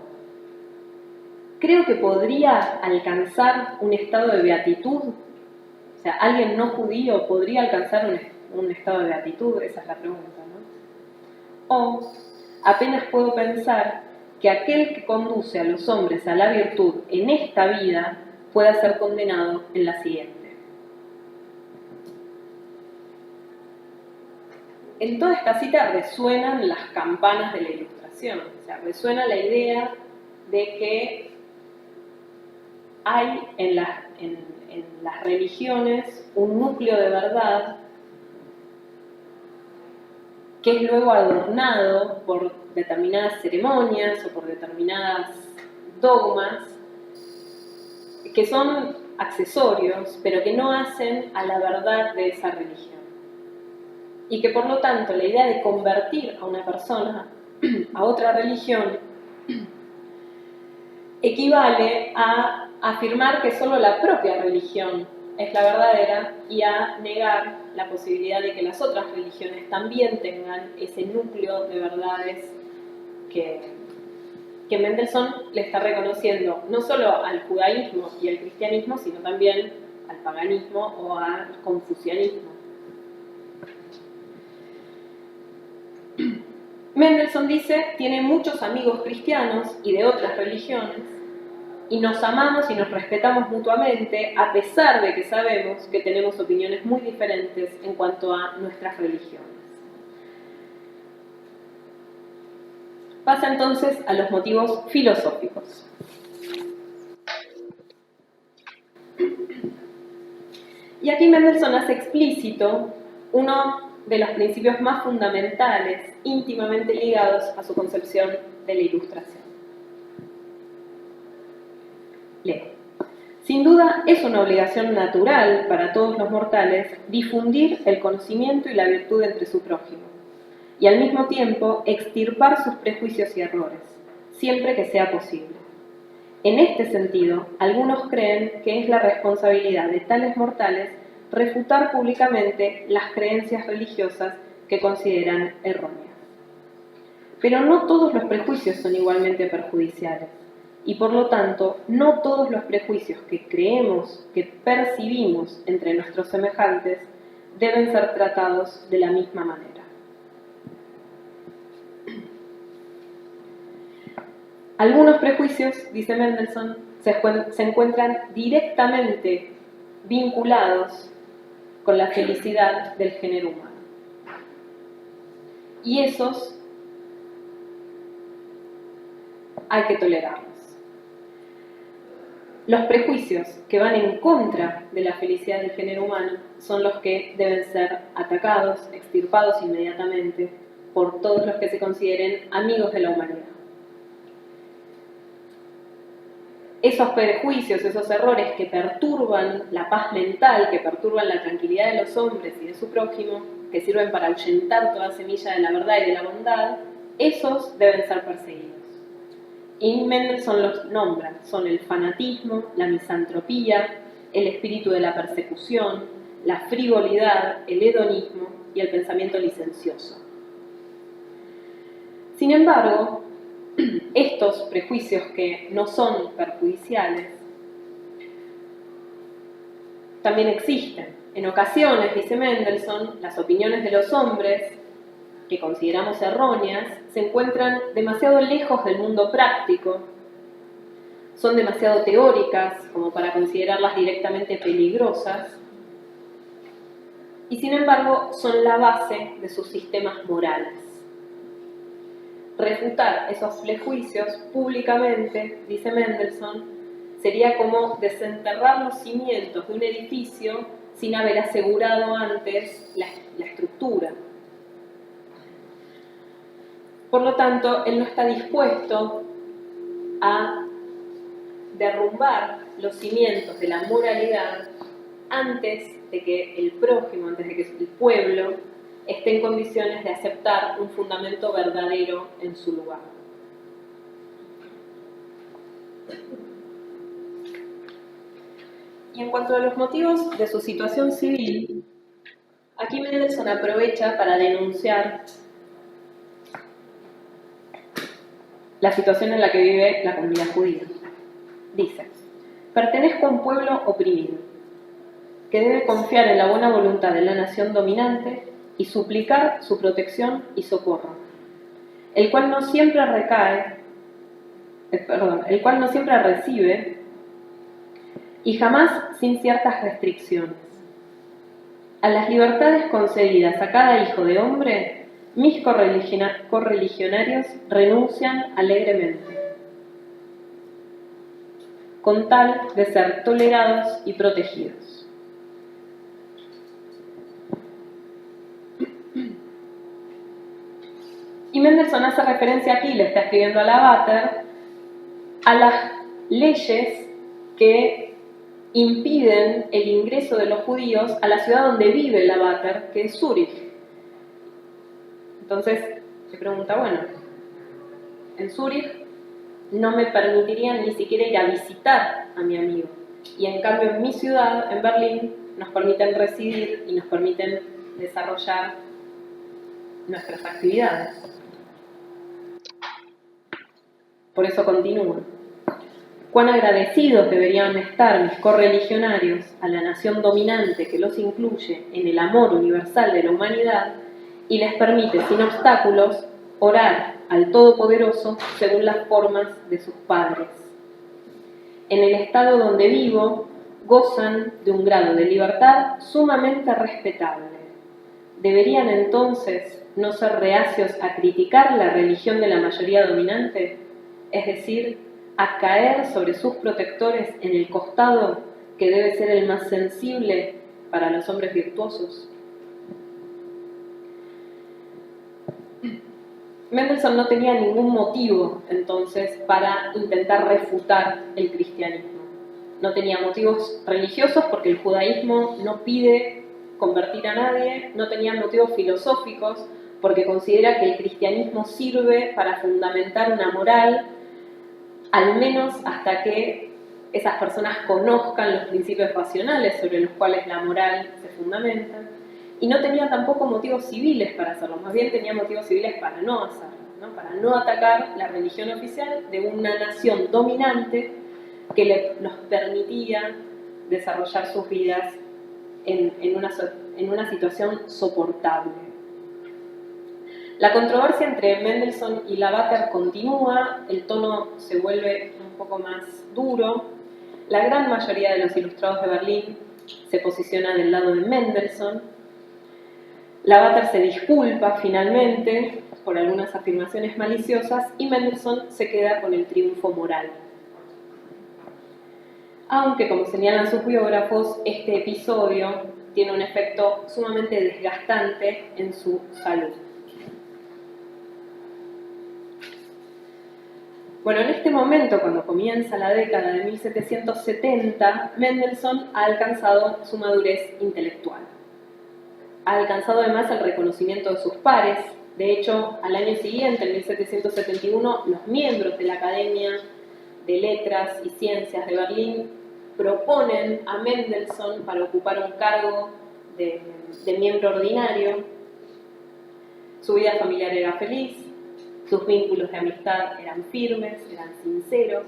Creo que podría alcanzar un estado de beatitud. O sea, ¿alguien no judío podría alcanzar un estado de beatitud? Esa es la pregunta, ¿no? O apenas puedo pensar que aquel que conduce a los hombres a la virtud en esta vida pueda ser condenado en la siguiente. En toda esta cita resuenan las campanas de la Ilustración, o sea, resuena la idea de que hay en las religiones un núcleo de verdad que es luego adornado por determinadas ceremonias o por determinadas dogmas que son accesorios, pero que no hacen a la verdad de esa religión. Y que por lo tanto la idea de convertir a una persona a otra religión equivale a afirmar que solo la propia religión es la verdadera y a negar la posibilidad de que las otras religiones también tengan ese núcleo de verdades que Mendelssohn le está reconociendo no solo al judaísmo y al cristianismo, sino también al paganismo o al confucianismo. Mendelssohn dice, tiene muchos amigos cristianos y de otras religiones, y nos amamos y nos respetamos mutuamente, a pesar de que sabemos que tenemos opiniones muy diferentes en cuanto a nuestras religiones. Pasa entonces a los motivos filosóficos. Y aquí Mendelssohn hace explícito uno de los principios más fundamentales, íntimamente ligados a su concepción de la Ilustración. Leo. Sin duda es una obligación natural para todos los mortales difundir el conocimiento y la virtud entre su prójimo, y al mismo tiempo extirpar sus prejuicios y errores, siempre que sea posible. En este sentido, algunos creen que es la responsabilidad de tales mortales refutar públicamente las creencias religiosas que consideran erróneas. Pero no todos los prejuicios son igualmente perjudiciales y por lo tanto no todos los prejuicios que creemos, que percibimos entre nuestros semejantes deben ser tratados de la misma manera. Algunos prejuicios, dice Mendelssohn, se encuentran directamente vinculados con la felicidad del género humano. Y esos hay que tolerarlos. Los prejuicios que van en contra de la felicidad del género humano son los que deben ser atacados, extirpados inmediatamente por todos los que se consideren amigos de la humanidad. Esos prejuicios, esos errores que perturban la paz mental, que perturban la tranquilidad de los hombres y de su prójimo, que sirven para ahuyentar toda semilla de la verdad y de la bondad, esos deben ser perseguidos. Y Mendelssohn los nombra, son el fanatismo, la misantropía, el espíritu de la persecución, la frivolidad, el hedonismo y el pensamiento licencioso. Sin embargo, estos prejuicios que no son perjudiciales también existen. En ocasiones, dice Mendelssohn, las opiniones de los hombres, que consideramos erróneas, se encuentran demasiado lejos del mundo práctico, son demasiado teóricas como para considerarlas directamente peligrosas, y sin embargo son la base de sus sistemas morales. Refutar esos prejuicios públicamente, dice Mendelssohn, sería como desenterrar los cimientos de un edificio sin haber asegurado antes la estructura. Por lo tanto, él no está dispuesto a derrumbar los cimientos de la moralidad antes de que el prójimo, antes de que el pueblo esté en condiciones de aceptar un fundamento verdadero en su lugar. Y en cuanto a los motivos de su situación civil, aquí Mendelssohn aprovecha para denunciar la situación en la que vive la comunidad judía. Dice: pertenezco a un pueblo oprimido, que debe confiar en la buena voluntad de la nación dominante y suplicar su protección y socorro, el cual no siempre recibe y jamás sin ciertas restricciones. A las libertades concedidas a cada hijo de hombre, mis correligionarios renuncian alegremente, con tal de ser tolerados y protegidos. Y Mendelssohn hace referencia aquí, le está escribiendo a Lavater, a las leyes que impiden el ingreso de los judíos a la ciudad donde vive Lavater, que es Zúrich. Entonces se pregunta, bueno, en Zúrich no me permitirían ni siquiera ir a visitar a mi amigo. Y en cambio en mi ciudad, en Berlín, nos permiten residir y nos permiten desarrollar nuestras actividades. Por eso continúa. Cuán agradecidos deberían estar mis correligionarios a la nación dominante que los incluye en el amor universal de la humanidad y les permite sin obstáculos orar al Todopoderoso según las formas de sus padres. En el estado donde vivo gozan de un grado de libertad sumamente respetable. ¿Deberían entonces no ser reacios a criticar la religión de la mayoría dominante? Es decir, a caer sobre sus protectores en el costado que debe ser el más sensible para los hombres virtuosos. Mendelssohn no tenía ningún motivo entonces para intentar refutar el cristianismo. No tenía motivos religiosos porque el judaísmo no pide convertir a nadie, no tenía motivos filosóficos porque considera que el cristianismo sirve para fundamentar una moral, al menos hasta que esas personas conozcan los principios racionales sobre los cuales la moral se fundamenta, y no tenía tampoco motivos civiles para hacerlo, más bien tenía motivos civiles para no hacerlo, ¿no? Para no atacar la religión oficial de una nación dominante que nos permitía desarrollar sus vidas en una situación soportable. La controversia entre Mendelssohn y Lavater continúa, el tono se vuelve un poco más duro. La gran mayoría de los ilustrados de Berlín se posiciona del lado de Mendelssohn. Lavater se disculpa finalmente por algunas afirmaciones maliciosas y Mendelssohn se queda con el triunfo moral. Aunque, como señalan sus biógrafos, este episodio tiene un efecto sumamente desgastante en su salud. Bueno, en este momento, cuando comienza la década de 1770, Mendelssohn ha alcanzado su madurez intelectual. Ha alcanzado además el reconocimiento de sus pares. De hecho, al año siguiente, en 1771, los miembros de la Academia de Letras y Ciencias de Berlín proponen a Mendelssohn para ocupar un cargo de miembro ordinario. Su vida familiar era feliz, sus vínculos de amistad eran firmes, eran sinceros,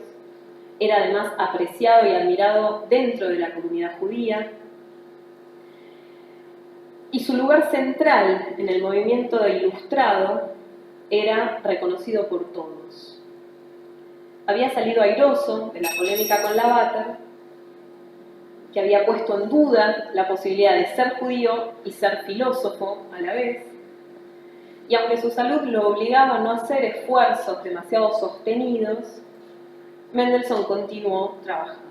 era además apreciado y admirado dentro de la comunidad judía. Y su lugar central en el movimiento de ilustrado era reconocido por todos. Había salido airoso de la polémica con Lavater, que había puesto en duda la posibilidad de ser judío y ser filósofo a la vez. Y aunque su salud lo obligaba a no hacer esfuerzos demasiado sostenidos, Mendelssohn continuó trabajando.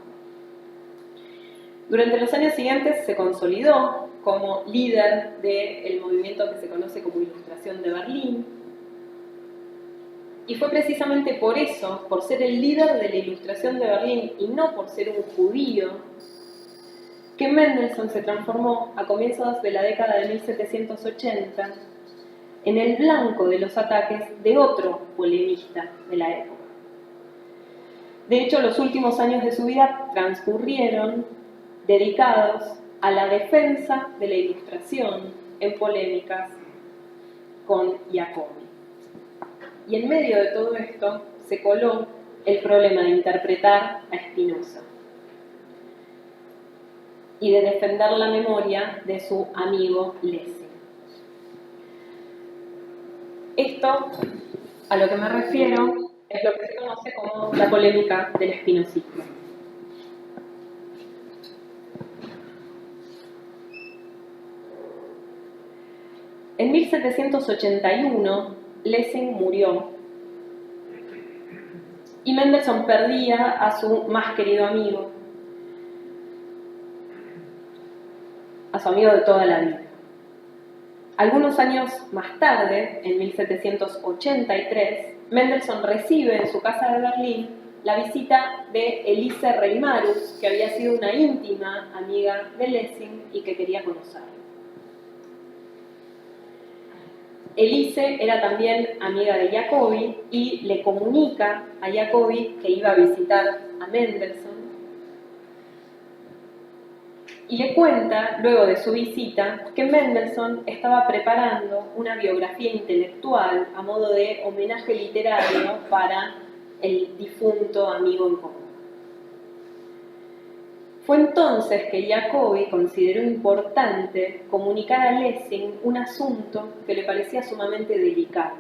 Durante los años siguientes se consolidó como líder del movimiento que se conoce como Ilustración de Berlín. Y fue precisamente por eso, por ser el líder de la Ilustración de Berlín y no por ser un judío, que Mendelssohn se transformó a comienzos de la década de 1780 en el blanco de los ataques de otro polemista de la época. De hecho, los últimos años de su vida transcurrieron dedicados a la defensa de la ilustración en polémicas con Jacobi. Y en medio de todo esto se coló el problema de interpretar a Spinoza y de defender la memoria de su amigo Lessing. Esto, a lo que me refiero, es lo que se conoce como la polémica del espinosismo. En 1781, Lessing murió y Mendelssohn perdía a su más querido amigo, a su amigo de toda la vida. Algunos años más tarde, en 1783, Mendelssohn recibe en su casa de Berlín la visita de Elise Reimarus, que había sido una íntima amiga de Lessing y que quería conocerlo. Elise era también amiga de Jacobi y le comunica a Jacobi que iba a visitar a Mendelssohn y le cuenta, luego de su visita, que Mendelssohn estaba preparando una biografía intelectual a modo de homenaje literario para el difunto amigo en común. Fue entonces que Jacobi consideró importante comunicar a Lessing un asunto que le parecía sumamente delicado.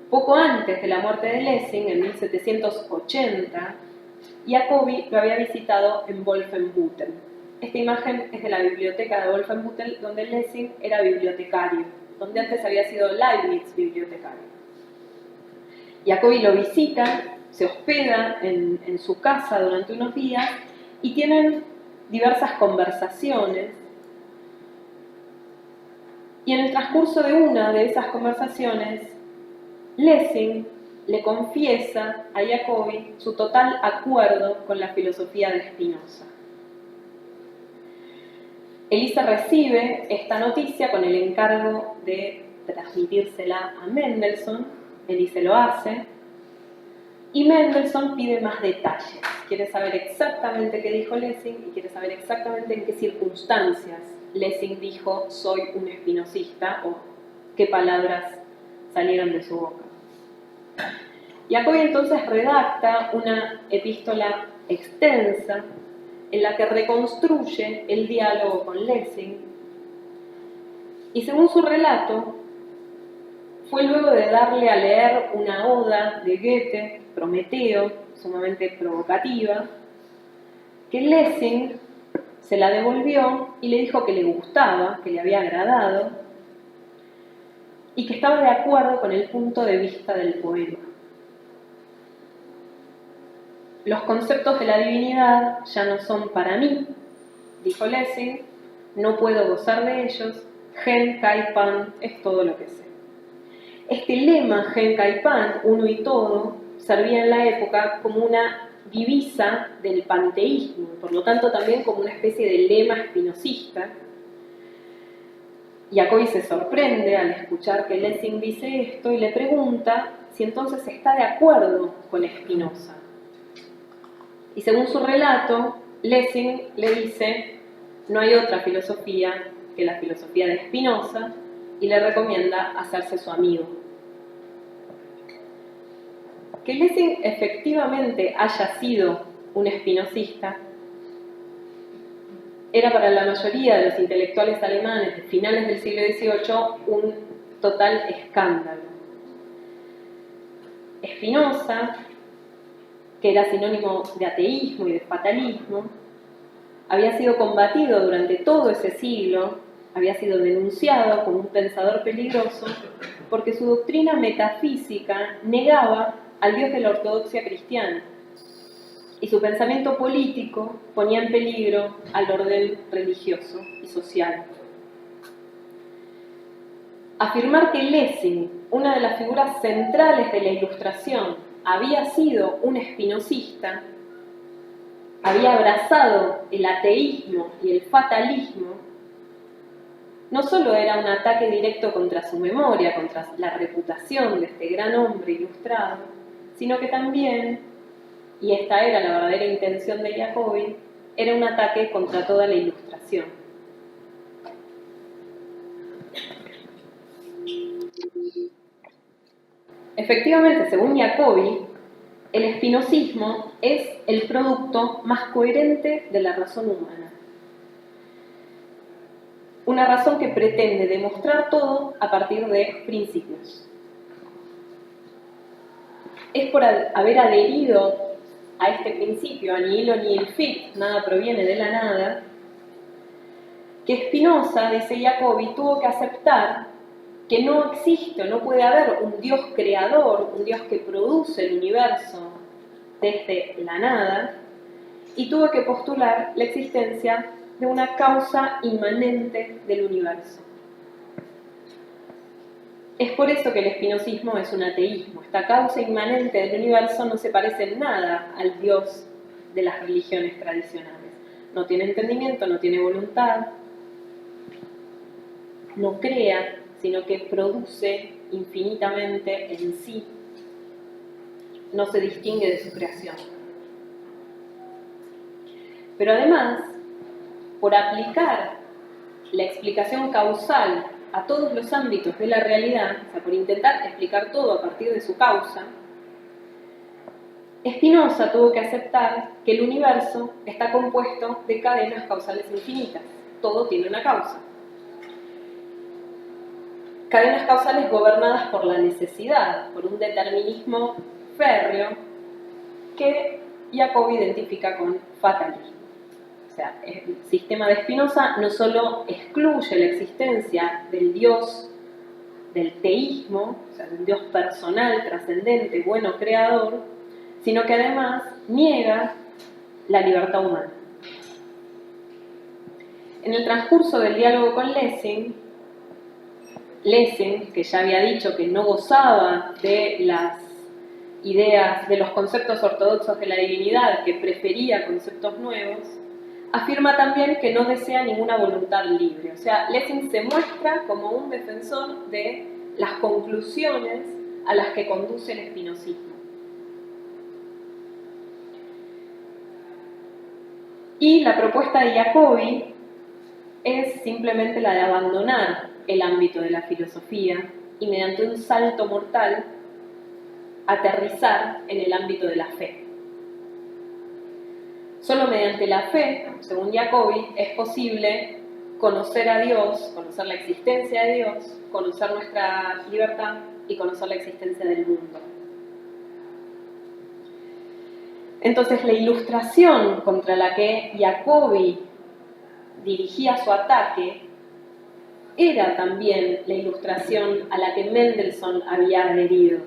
Poco antes de la muerte de Lessing, en 1780, Jacobi lo había visitado en Wolfenbüttel. Esta imagen es de la biblioteca de Wolfenbüttel, donde Lessing era bibliotecario, donde antes había sido Leibniz bibliotecario. Jacobi lo visita, se hospeda en su casa durante unos días y tienen diversas conversaciones. Y en el transcurso de una de esas conversaciones, Lessing le confiesa a Jacobi su total acuerdo con la filosofía de Spinoza. Elise recibe esta noticia con el encargo de transmitírsela a Mendelssohn. Elise lo hace. Y Mendelssohn pide más detalles. Quiere saber exactamente qué dijo Lessing y quiere saber exactamente en qué circunstancias Lessing dijo soy un espinosista o qué palabras salieron de su boca. Jacobi entonces redacta una epístola extensa en la que reconstruye el diálogo con Lessing y según su relato fue luego de darle a leer una oda de Goethe, Prometeo, sumamente provocativa, que Lessing se la devolvió y le dijo que le gustaba, que le había agradado y que estaba de acuerdo con el punto de vista del poema. Los conceptos de la divinidad ya no son para mí, dijo Lessing, no puedo gozar de ellos, Gen, Kai, Pan es todo lo que sé. Este lema, Gen, Kai, Pan, uno y todo, servía en la época como una divisa del panteísmo, por lo tanto también como una especie de lema espinosista. Jacobi se sorprende al escuchar que Lessing dice esto y le pregunta si entonces está de acuerdo con Spinoza. Y según su relato, Lessing le dice no hay otra filosofía que la filosofía de Spinoza y le recomienda hacerse su amigo. Que Lessing efectivamente haya sido un espinosista era para la mayoría de los intelectuales alemanes de finales del siglo XVIII un total escándalo. Spinoza, que era sinónimo de ateísmo y de fatalismo, había sido combatido durante todo ese siglo, había sido denunciado como un pensador peligroso porque su doctrina metafísica negaba al Dios de la ortodoxia cristiana y su pensamiento político ponía en peligro al orden religioso y social. Afirmar que Lessing, una de las figuras centrales de la Ilustración, había sido un espinosista, había abrazado el ateísmo y el fatalismo, no solo era un ataque directo contra su memoria, contra la reputación de este gran hombre ilustrado, sino que también, y esta era la verdadera intención de Jacobi, era un ataque contra toda la Ilustración. Efectivamente, según Jacobi, el espinosismo es el producto más coherente de la razón humana. Una razón que pretende demostrar todo a partir de principios. Es por haber adherido a este principio, a ni hilo ni el fit, nada proviene de la nada, que Spinoza, dice Jacobi, tuvo que aceptar que no existe o no puede haber un Dios creador, un Dios que produce el universo desde la nada, y tuvo que postular la existencia de una causa inmanente del universo. Es por eso que el espinosismo es un ateísmo. Esta causa inmanente del universo no se parece en nada al Dios de las religiones tradicionales. No tiene entendimiento, no tiene voluntad, no crea, sino que produce infinitamente en sí. No se distingue de su creación. Pero además, por aplicar la explicación causal a todos los ámbitos de la realidad, o sea, por intentar explicar todo a partir de su causa, Spinoza tuvo que aceptar que el universo está compuesto de cadenas causales infinitas. Todo tiene una causa. Cadenas causales gobernadas por la necesidad, por un determinismo férreo que Jacobi identifica con fatalismo. O sea, el sistema de Spinoza no solo excluye la existencia del Dios, del teísmo, o sea, del Dios personal, trascendente, bueno, creador, sino que además niega la libertad humana. En el transcurso del diálogo con Lessing, que ya había dicho que no gozaba de las ideas, de los conceptos ortodoxos de la divinidad, que prefería conceptos nuevos, afirma también que no desea ninguna voluntad libre. O sea, Lessing se muestra como un defensor de las conclusiones a las que conduce el espinosismo. Y la propuesta de Jacobi es simplemente la de abandonar el ámbito de la filosofía y mediante un salto mortal aterrizar en el ámbito de la fe. Solo mediante la fe, según Jacobi, es posible conocer a Dios, conocer la existencia de Dios, conocer nuestra libertad y conocer la existencia del mundo. Entonces, la ilustración contra la que Jacobi dirigía su ataque era también la ilustración a la que Mendelssohn había adherido.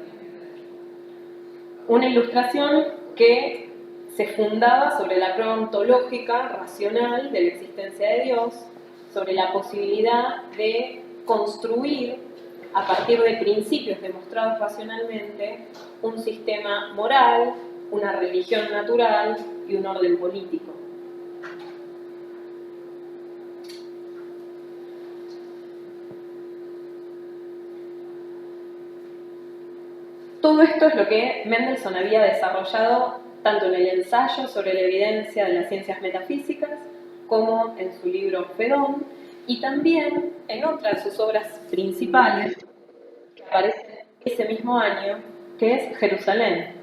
Una ilustración que se fundaba sobre la prueba ontológica racional de la existencia de Dios, sobre la posibilidad de construir, a partir de principios demostrados racionalmente, un sistema moral, una religión natural y un orden político. Todo esto es lo que Mendelssohn había desarrollado tanto en el ensayo sobre la evidencia de las ciencias metafísicas como en su libro Fedón y también en otra de sus obras principales que aparece ese mismo año, que es Jerusalén.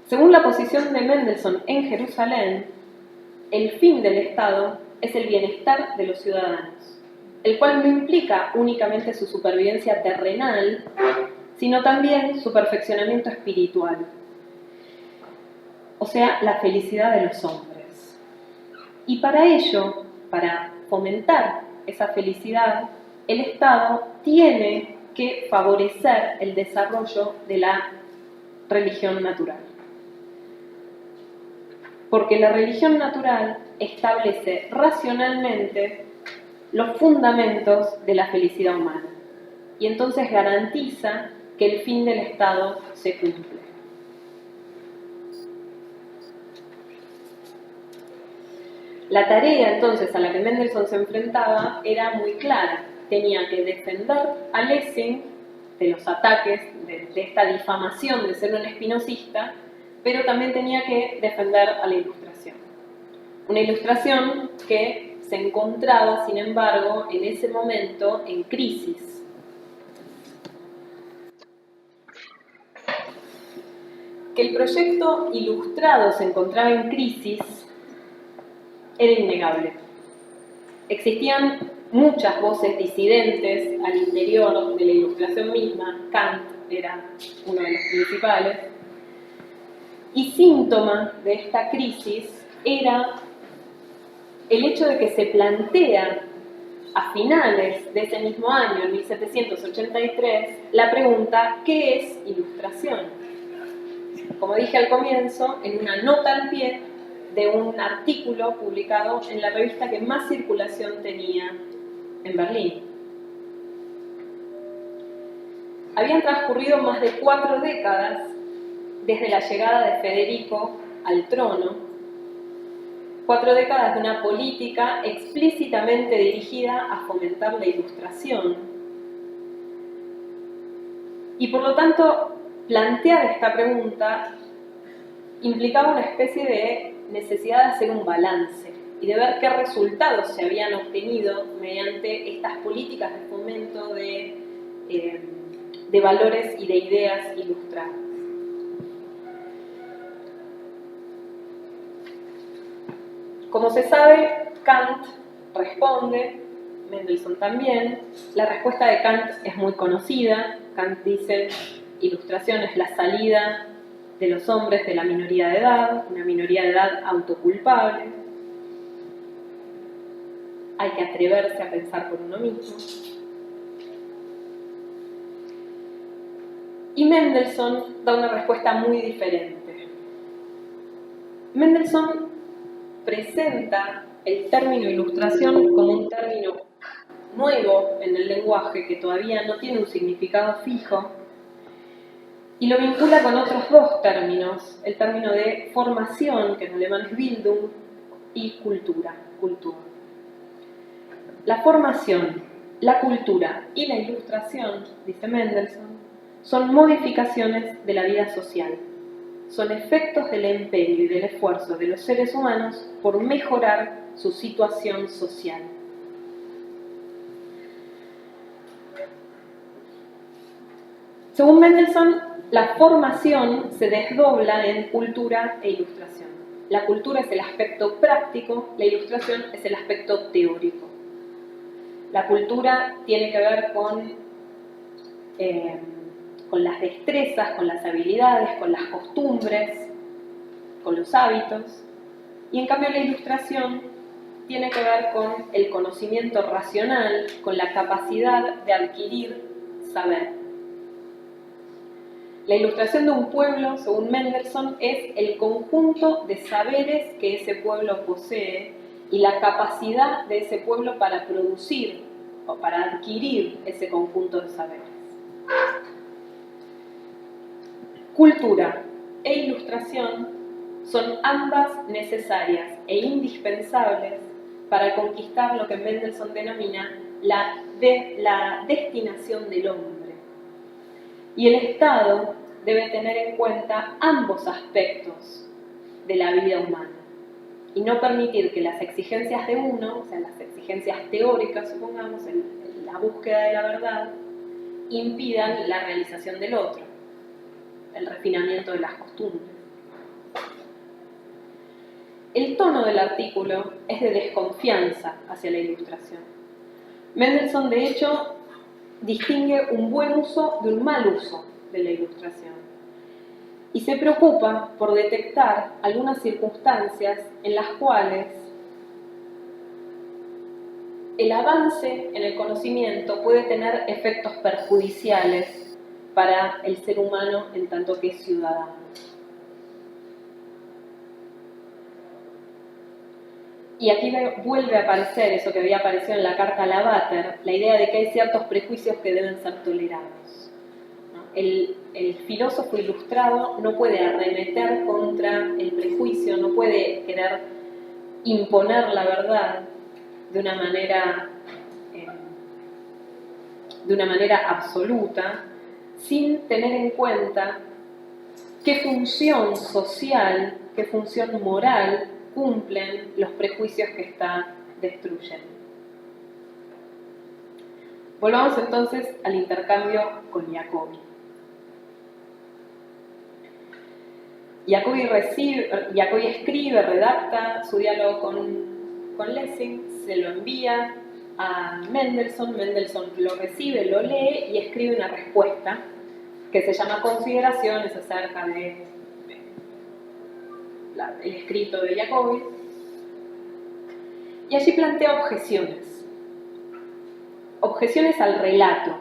Según la posición de Mendelssohn en Jerusalén, el fin del Estado es el bienestar de los ciudadanos, el cual no implica únicamente su supervivencia terrenal, sino también su perfeccionamiento espiritual, o sea, la felicidad de los hombres. Y para ello, para fomentar esa felicidad, el Estado tiene que favorecer el desarrollo de la religión natural. Porque la religión natural establece racionalmente los fundamentos de la felicidad humana y entonces garantiza que el fin del Estado se cumple. La tarea entonces a la que Mendelssohn se enfrentaba era muy clara. Tenía que defender a Lessing de los ataques, de esta difamación de ser un espinosista, pero también tenía que defender a la Ilustración. Una Ilustración que se encontraba, sin embargo, en ese momento en crisis. Que el proyecto ilustrado se encontraba en crisis era innegable. Existían muchas voces disidentes al interior de la Ilustración misma. Kant era uno de los principales. Y síntoma de esta crisis era el hecho de que se plantea a finales de ese mismo año, en 1783, la pregunta: ¿qué es ilustración? Como dije al comienzo, en una nota al pie de un artículo publicado en la revista que más circulación tenía en Berlín. Habían transcurrido más de 4 décadas desde la llegada de Federico al trono, 4 décadas de una política explícitamente dirigida a fomentar la ilustración. Y por lo tanto, plantear esta pregunta implicaba una especie de necesidad de hacer un balance y de ver qué resultados se habían obtenido mediante estas políticas de fomento de valores y de ideas ilustradas. Como se sabe, Kant responde, Mendelssohn también. La respuesta de Kant es muy conocida. Kant dice: ilustración es la salida de los hombres de la minoría de edad, una minoría de edad autoculpable. Hay que atreverse a pensar por uno mismo. Y Mendelssohn da una respuesta muy diferente. Mendelssohn presenta el término ilustración como un término nuevo en el lenguaje que todavía no tiene un significado fijo y lo vincula con otros 2 términos, el término de formación, que en alemán es Bildung, y cultura, Kultur. La formación, la cultura y la ilustración, dice Mendelssohn, son modificaciones de la vida social, son efectos del empeño y del esfuerzo de los seres humanos por mejorar su situación social. Según Mendelssohn, la formación se desdobla en cultura e ilustración. La cultura es el aspecto práctico, la ilustración es el aspecto teórico. La cultura tiene que ver con las destrezas, con las habilidades, con las costumbres, con los hábitos. Y en cambio la ilustración tiene que ver con el conocimiento racional, con la capacidad de adquirir saber. La ilustración de un pueblo, según Mendelssohn, es el conjunto de saberes que ese pueblo posee y la capacidad de ese pueblo para producir o para adquirir ese conjunto de saberes. Cultura e ilustración son ambas necesarias e indispensables para conquistar lo que Mendelssohn denomina la destinación del hombre. Y el Estado debe tener en cuenta ambos aspectos de la vida humana y no permitir que las exigencias de uno, o sea, las exigencias teóricas, supongamos, la búsqueda de la verdad, impidan la realización del otro, el refinamiento de las costumbres. El tono del artículo es de desconfianza hacia la ilustración. Mendelssohn, de hecho, distingue un buen uso de un mal uso de la ilustración y se preocupa por detectar algunas circunstancias en las cuales el avance en el conocimiento puede tener efectos perjudiciales para el ser humano en tanto que es ciudadano. Y aquí vuelve a aparecer eso que había aparecido en la carta a Lavater, la idea de que hay ciertos prejuicios que deben ser tolerados. El filósofo ilustrado no puede arremeter contra el prejuicio, no puede querer imponer la verdad de una manera absoluta, sin tener en cuenta qué función social, qué función moral cumplen los prejuicios que está destruyendo. Volvamos entonces al intercambio con Jacobi. Jacobi escribe, redacta su diálogo con Lessing, se lo envía a Mendelssohn, Mendelssohn lo recibe, lo lee y escribe una respuesta que se llama Consideraciones acerca de el escrito de Jacobi, y allí plantea objeciones al relato.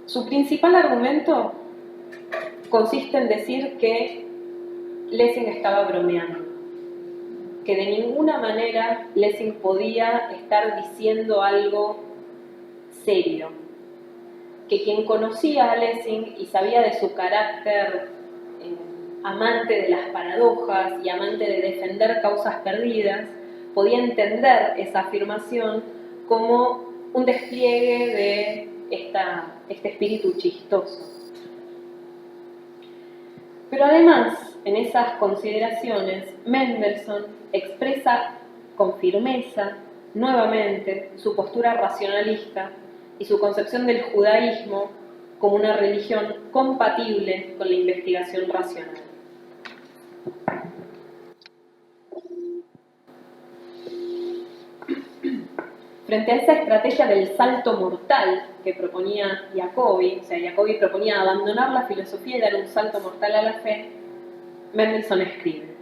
Su principal argumento consiste en decir que Lessing estaba bromeando, que de ninguna manera Lessing podía estar diciendo algo serio, que quien conocía a Lessing y sabía de su carácter amante de las paradojas y amante de defender causas perdidas, podía entender esa afirmación como un despliegue de este espíritu chistoso. Pero además, en esas consideraciones, Mendelssohn expresa con firmeza, nuevamente, su postura racionalista y su concepción del judaísmo como una religión compatible con la investigación racional. Frente a esa estrategia del salto mortal que proponía Jacobi, o sea, Jacobi proponía abandonar la filosofía y dar un salto mortal a la fe, Mendelssohn escribe: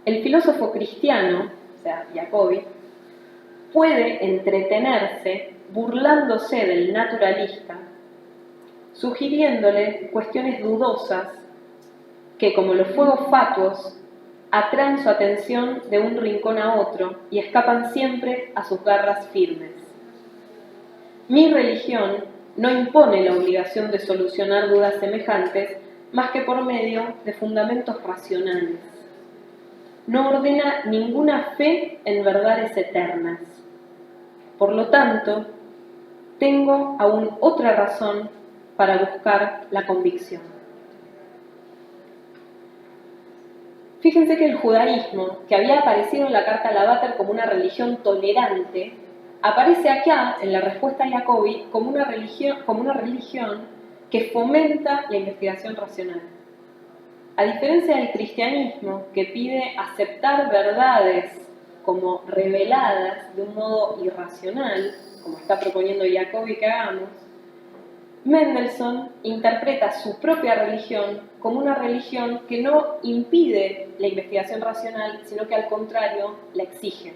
el filósofo cristiano, o sea, Jacobi, puede entretenerse burlándose del naturalista, sugiriéndole cuestiones dudosas que, como los fuegos fatuos, atraen su atención de un rincón a otro y escapan siempre a sus garras firmes. Mi religión no impone la obligación de solucionar dudas semejantes más que por medio de fundamentos racionales. No ordena ninguna fe en verdades eternas. Por lo tanto, tengo aún otra razón para buscar la convicción. Fíjense que el judaísmo, que había aparecido en la Carta Lavater como una religión tolerante, aparece acá, en la respuesta a Jacobi, como una religión que fomenta la investigación racional. A diferencia del cristianismo, que pide aceptar verdades como reveladas de un modo irracional, como está proponiendo Jacobi que hagamos, Mendelssohn interpreta su propia religión como una religión que no impide la investigación racional, sino que al contrario la exige.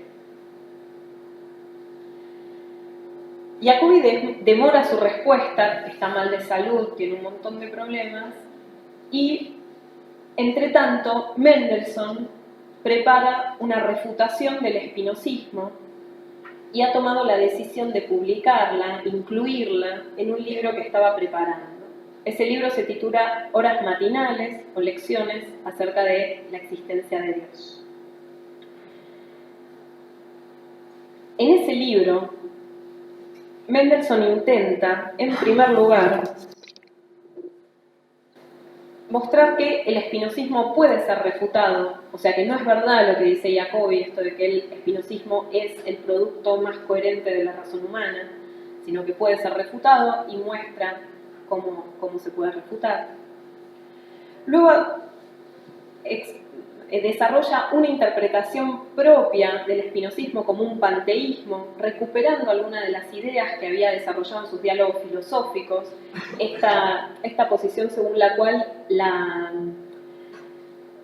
Jacobi demora su respuesta, está mal de salud, tiene un montón de problemas, y entre tanto Mendelssohn prepara una refutación del espinosismo y ha tomado la decisión de publicarla, incluirla en un libro que estaba preparando. Ese libro se titula Horas matinales o lecciones acerca de la existencia de Dios. En ese libro, Mendelssohn intenta, en primer lugar, mostrar que el espinosismo puede ser refutado, o sea que no es verdad lo que dice Jacobi, esto de que el espinosismo es el producto más coherente de la razón humana, sino que puede ser refutado y muestra cómo se puede refutar. Luego desarrolla una interpretación propia del espinosismo como un panteísmo, recuperando algunas de las ideas que había desarrollado en sus diálogos filosóficos, esta posición según la cual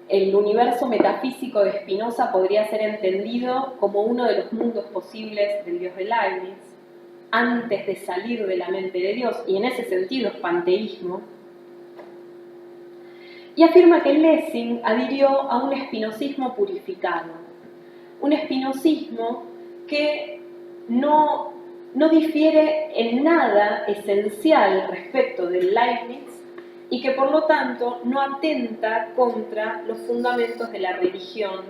el universo metafísico de Spinoza podría ser entendido como uno de los mundos posibles del Dios de Leibniz, antes de salir de la mente de Dios, y en ese sentido es panteísmo. Y afirma que Lessing adhirió a un espinosismo purificado, un espinosismo que no difiere en nada esencial respecto del Leibniz y que por lo tanto no atenta contra los fundamentos de la religión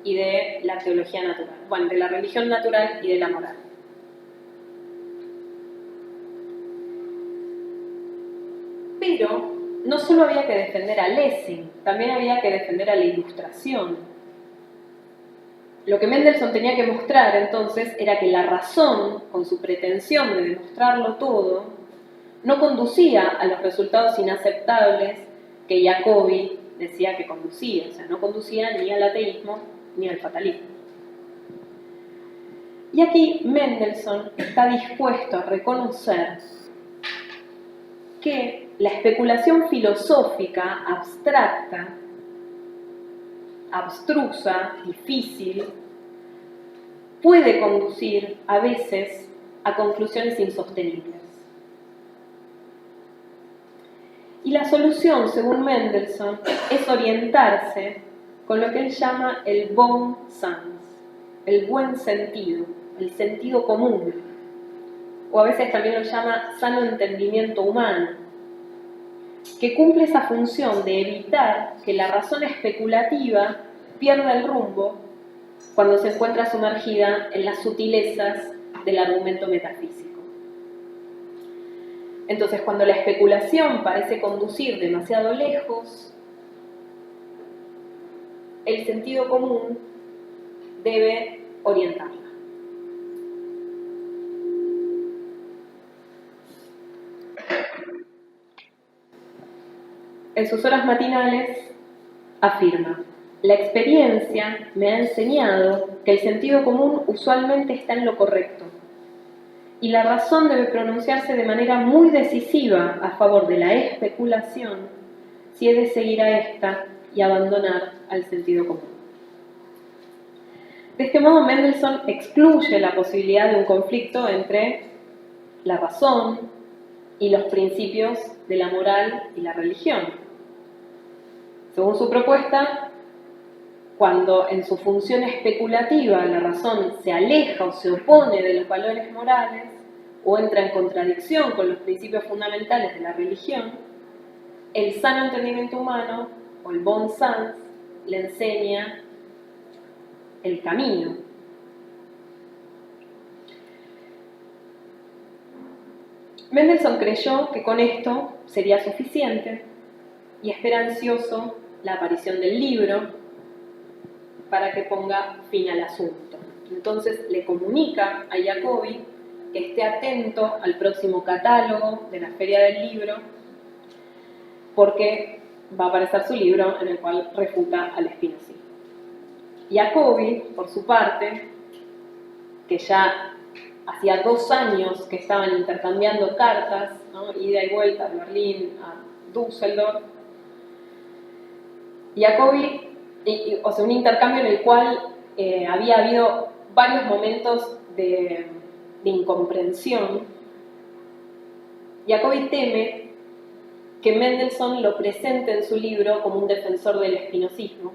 y de la teología natural, bueno, de la religión natural y de la moral. Pero no solo había que defender a Lessing, también había que defender a la Ilustración. Lo que Mendelssohn tenía que mostrar entonces era que la razón, con su pretensión de demostrarlo todo, no conducía a los resultados inaceptables que Jacobi decía que conducía, o sea, no conducía ni al ateísmo ni al fatalismo. Y aquí Mendelssohn está dispuesto a reconocer que la especulación filosófica abstracta, abstrusa, difícil, puede conducir a veces a conclusiones insostenibles. Y la solución, según Mendelssohn, es orientarse con lo que él llama el bon sens, el buen sentido, el sentido común, o a veces también lo llama sano entendimiento humano, que cumple esa función de evitar que la razón especulativa pierda el rumbo cuando se encuentra sumergida en las sutilezas del argumento metafísico. Entonces, cuando la especulación parece conducir demasiado lejos, el sentido común debe orientarla. En sus horas matinales afirma: la experiencia me ha enseñado que el sentido común usualmente está en lo correcto, y la razón debe pronunciarse de manera muy decisiva a favor de la especulación si he de seguir a esta y abandonar al sentido común. De este modo, Mendelssohn excluye la posibilidad de un conflicto entre la razón y los principios de la moral y la religión. Según su propuesta, cuando en su función especulativa la razón se aleja o se opone de los valores morales o entra en contradicción con los principios fundamentales de la religión, el sano entendimiento humano, o el bon sens, le enseña el camino. Mendelssohn creyó que con esto sería suficiente y espera ansioso la aparición del libro, para que ponga fin al asunto. Entonces le comunica a Jacobi que esté atento al próximo catálogo de la Feria del Libro, porque va a aparecer su libro en el cual refuta al espinosismo. Jacobi, por su parte, que ya hacía 2 años que estaban intercambiando cartas, ¿no?, ida y vuelta de Berlín a Düsseldorf, Jacobi, o sea, un intercambio en el cual había habido varios momentos de incomprensión. Jacobi teme que Mendelssohn lo presente en su libro como un defensor del espinosismo.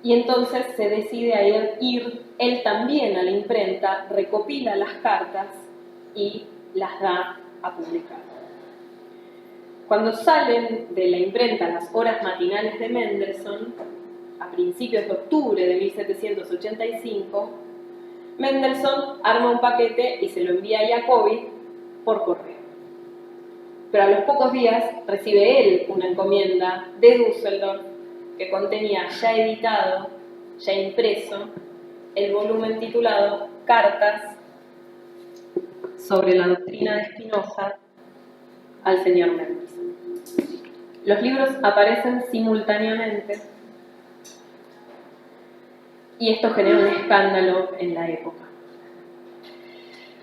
Y entonces se decide a ir él también a la imprenta, recopila las cartas y las da a publicar. Cuando salen de la imprenta las horas matinales de Mendelssohn, a principios de octubre de 1785, Mendelssohn arma un paquete y se lo envía a Jacobi por correo. Pero a los pocos días recibe él una encomienda de Düsseldorf que contenía ya editado, ya impreso, el volumen titulado Cartas sobre la doctrina de Spinoza al señor Mendelssohn. Los libros aparecen simultáneamente y esto genera un escándalo en la época.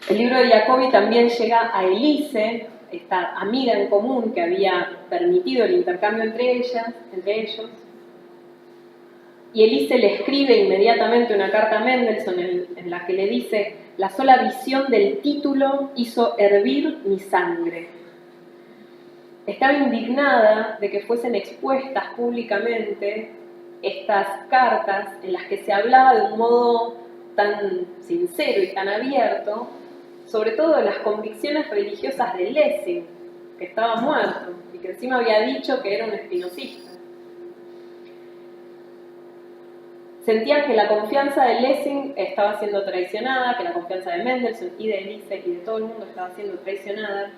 El libro de Jacobi también llega a Elise, esta amiga en común que había permitido el intercambio entre ellos, y Elise le escribe inmediatamente una carta a Mendelssohn en la que le dice: la sola visión del título hizo hervir mi sangre. Estaba indignada de que fuesen expuestas públicamente estas cartas en las que se hablaba de un modo tan sincero y tan abierto, sobre todo de las convicciones religiosas de Lessing, que estaba muerto y que encima había dicho que era un espinosista. Sentían que la confianza de Lessing estaba siendo traicionada, que la confianza de Mendelssohn y de Elise y de todo el mundo estaba siendo traicionada.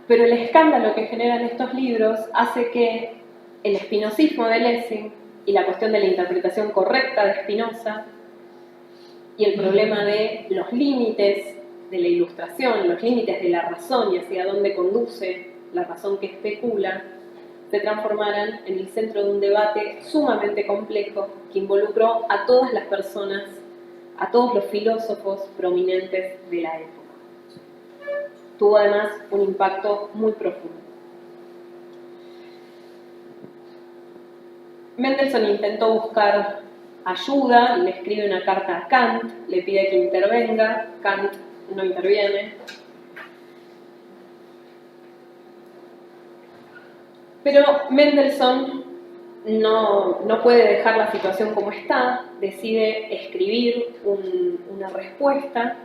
Pero el escándalo que generan estos libros hace que el espinosismo de Lessing y la cuestión de la interpretación correcta de Spinoza y el problema de los límites de la ilustración, los límites de la razón y hacia dónde conduce la razón que especula, se transformaran en el centro de un debate sumamente complejo que involucró a todas las personas, a todos los filósofos prominentes de la época. Tuvo además un impacto muy profundo. Mendelssohn intentó buscar ayuda, le escribe una carta a Kant, le pide que intervenga, Kant no interviene. Pero Mendelssohn no puede dejar la situación como está, decide escribir una respuesta,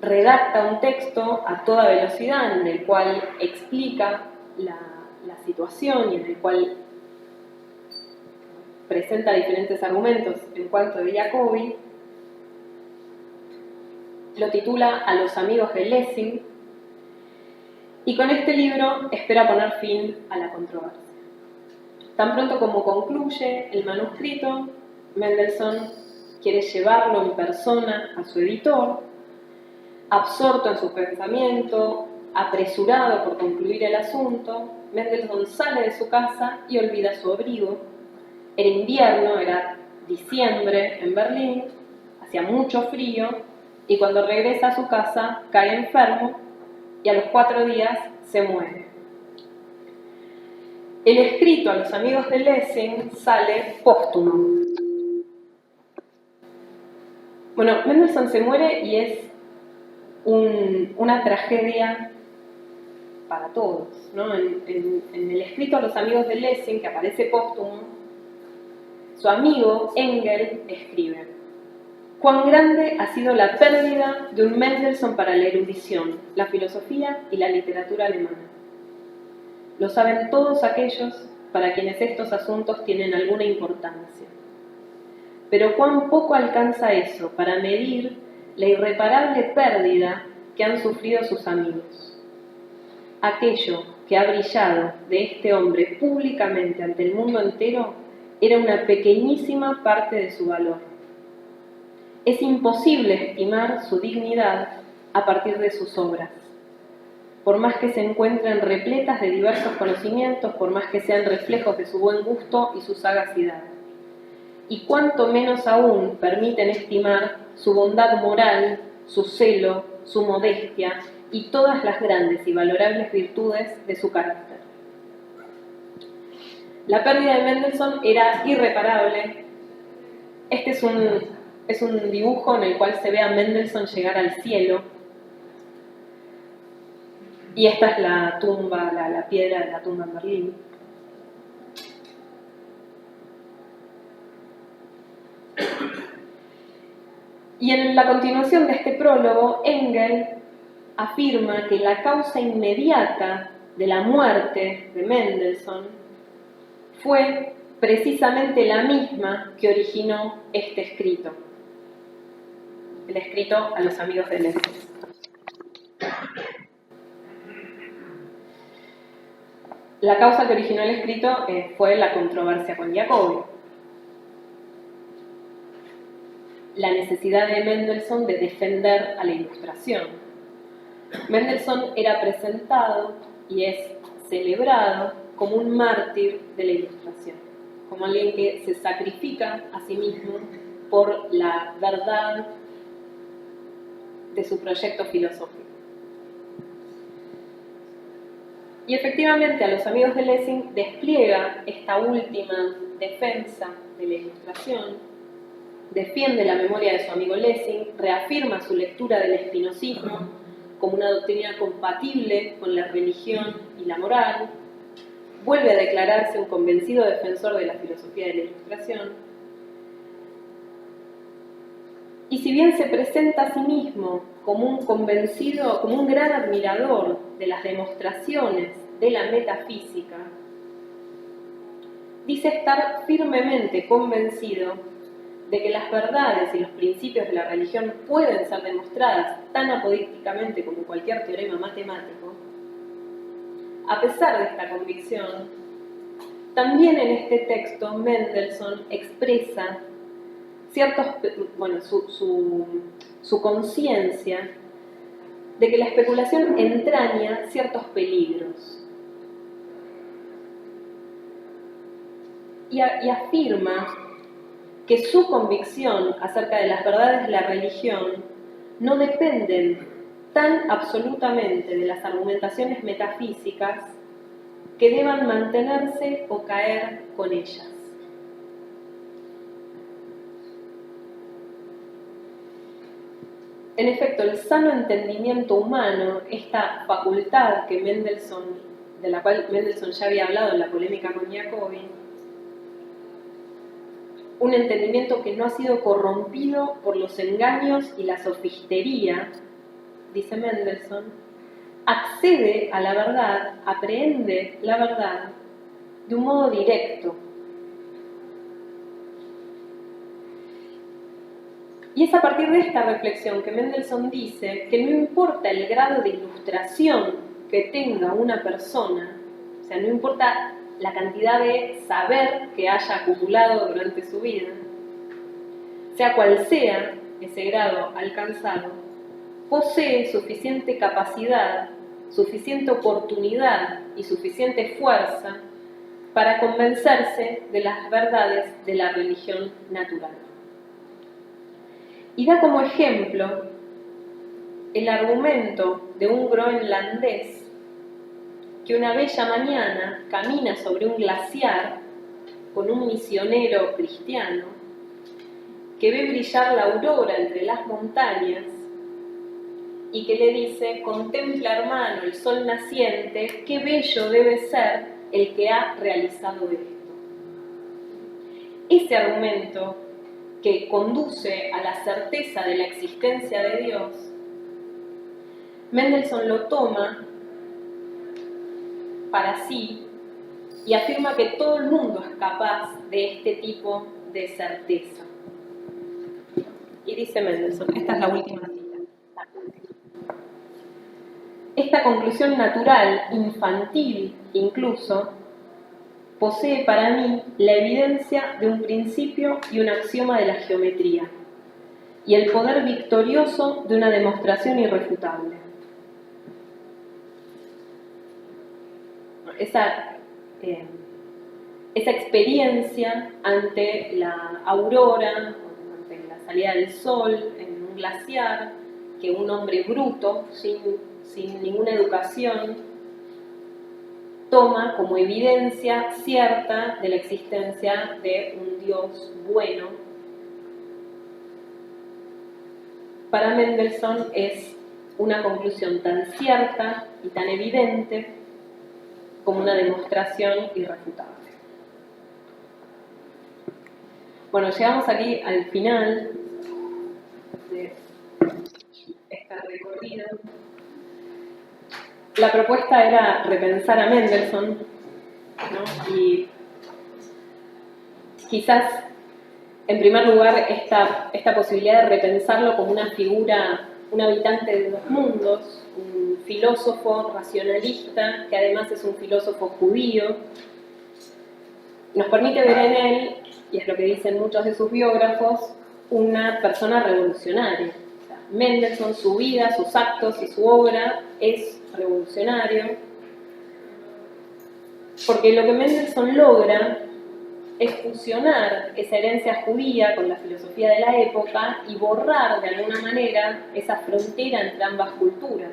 redacta un texto a toda velocidad en el cual explica la situación y en el cual presenta diferentes argumentos en cuanto a Jacobi. Lo titula A los amigos de Lessing y con este libro espera poner fin a la controversia. Tan pronto como concluye el manuscrito, Mendelssohn quiere llevarlo en persona a su editor, absorto en su pensamiento, apresurado por concluir el asunto. Mendelssohn sale de su casa y olvida su abrigo. Era invierno, era diciembre en Berlín, hacía mucho frío, y cuando regresa a su casa cae enfermo y a los 4 días se muere. El escrito a los amigos de Lessing sale póstumo. Bueno, Mendelssohn se muere y es una tragedia para todos, ¿no? En el escrito a los amigos de Lessing, que aparece póstumo, su amigo Engel escribe: cuán grande ha sido la pérdida de un Mendelssohn para la erudición, la filosofía y la literatura alemana. Lo saben todos aquellos para quienes estos asuntos tienen alguna importancia. Pero cuán poco alcanza eso para medir la irreparable pérdida que han sufrido sus amigos. Aquello que ha brillado de este hombre públicamente ante el mundo entero era una pequeñísima parte de su valor. Es imposible estimar su dignidad a partir de sus obras. Por más que se encuentren repletas de diversos conocimientos, por más que sean reflejos de su buen gusto y su sagacidad. Y cuanto menos aún permiten estimar su bondad moral, su celo, su modestia y todas las grandes y valorables virtudes de su carácter. La pérdida de Mendelssohn era irreparable. Este es un dibujo en el cual se ve a Mendelssohn llegar al cielo. Y esta es la tumba, la piedra de la tumba en Berlín. Y en la continuación de este prólogo, Engel afirma que la causa inmediata de la muerte de Mendelssohn fue precisamente la misma que originó este escrito, el escrito a los amigos de Lessing. La causa que originó el escrito fue la controversia con Jacobi. La necesidad de Mendelssohn de defender a la Ilustración. Mendelssohn era presentado y es celebrado como un mártir de la Ilustración, como alguien que se sacrifica a sí mismo por la verdad de su proyecto filosófico. Y efectivamente a los amigos de Lessing despliega esta última defensa de la Ilustración, defiende la memoria de su amigo Lessing, reafirma su lectura del espinosismo como una doctrina compatible con la religión y la moral, vuelve a declararse un convencido defensor de la filosofía de la Ilustración, y si bien se presenta a sí mismo como un convencido, como un gran admirador de las demostraciones de la metafísica, dice estar firmemente convencido de que las verdades y los principios de la religión pueden ser demostradas tan apodícticamente como cualquier teorema matemático. A pesar de esta convicción, también en este texto Mendelssohn expresa su conciencia de que la especulación entraña ciertos peligros y afirma que su convicción acerca de las verdades de la religión no dependen tan absolutamente de las argumentaciones metafísicas que deban mantenerse o caer con ellas. En efecto, el sano entendimiento humano, esta facultad que de la cual Mendelssohn ya había hablado en la polémica con Jacobi, un entendimiento que no ha sido corrompido por los engaños y la sofistería, dice Mendelssohn, accede a la verdad, aprehende la verdad de un modo directo. Y es a partir de esta reflexión que Mendelssohn dice que no importa el grado de ilustración que tenga una persona, o sea, no importa la cantidad de saber que haya acumulado durante su vida, sea cual sea ese grado alcanzado, posee suficiente capacidad, suficiente oportunidad y suficiente fuerza para convencerse de las verdades de la religión natural. Y da como ejemplo el argumento de un groenlandés que una bella mañana camina sobre un glaciar con un misionero cristiano que ve brillar la aurora entre las montañas y que le dice: contempla, hermano, el sol naciente, qué bello debe ser el que ha realizado esto. Ese argumento que conduce a la certeza de la existencia de Dios, Mendelssohn lo toma para sí y afirma que todo el mundo es capaz de este tipo de certeza. Y dice Mendelssohn, esta es la última cita. esta conclusión natural, infantil incluso, posee para mí la evidencia de un principio y un axioma de la geometría, y el poder victorioso de una demostración irrefutable. Esa experiencia ante la aurora, ante la salida del sol en un glaciar, que un hombre bruto, sin ninguna educación, toma como evidencia cierta de la existencia de un Dios bueno. Para Mendelssohn es una conclusión tan cierta y tan evidente como una demostración irrefutable. Bueno, llegamos aquí al final de esta recorrida. La propuesta era repensar a Mendelssohn, ¿no? Y quizás, en primer lugar, esta posibilidad de repensarlo como una figura, un habitante de dos mundos, un filósofo racionalista, que además es un filósofo judío, nos permite ver en él, y es lo que dicen muchos de sus biógrafos, una persona revolucionaria. O sea, Mendelssohn, su vida, sus actos y su obra es revolucionario, porque lo que Mendelssohn logra es fusionar esa herencia judía con la filosofía de la época y borrar de alguna manera esa frontera entre ambas culturas,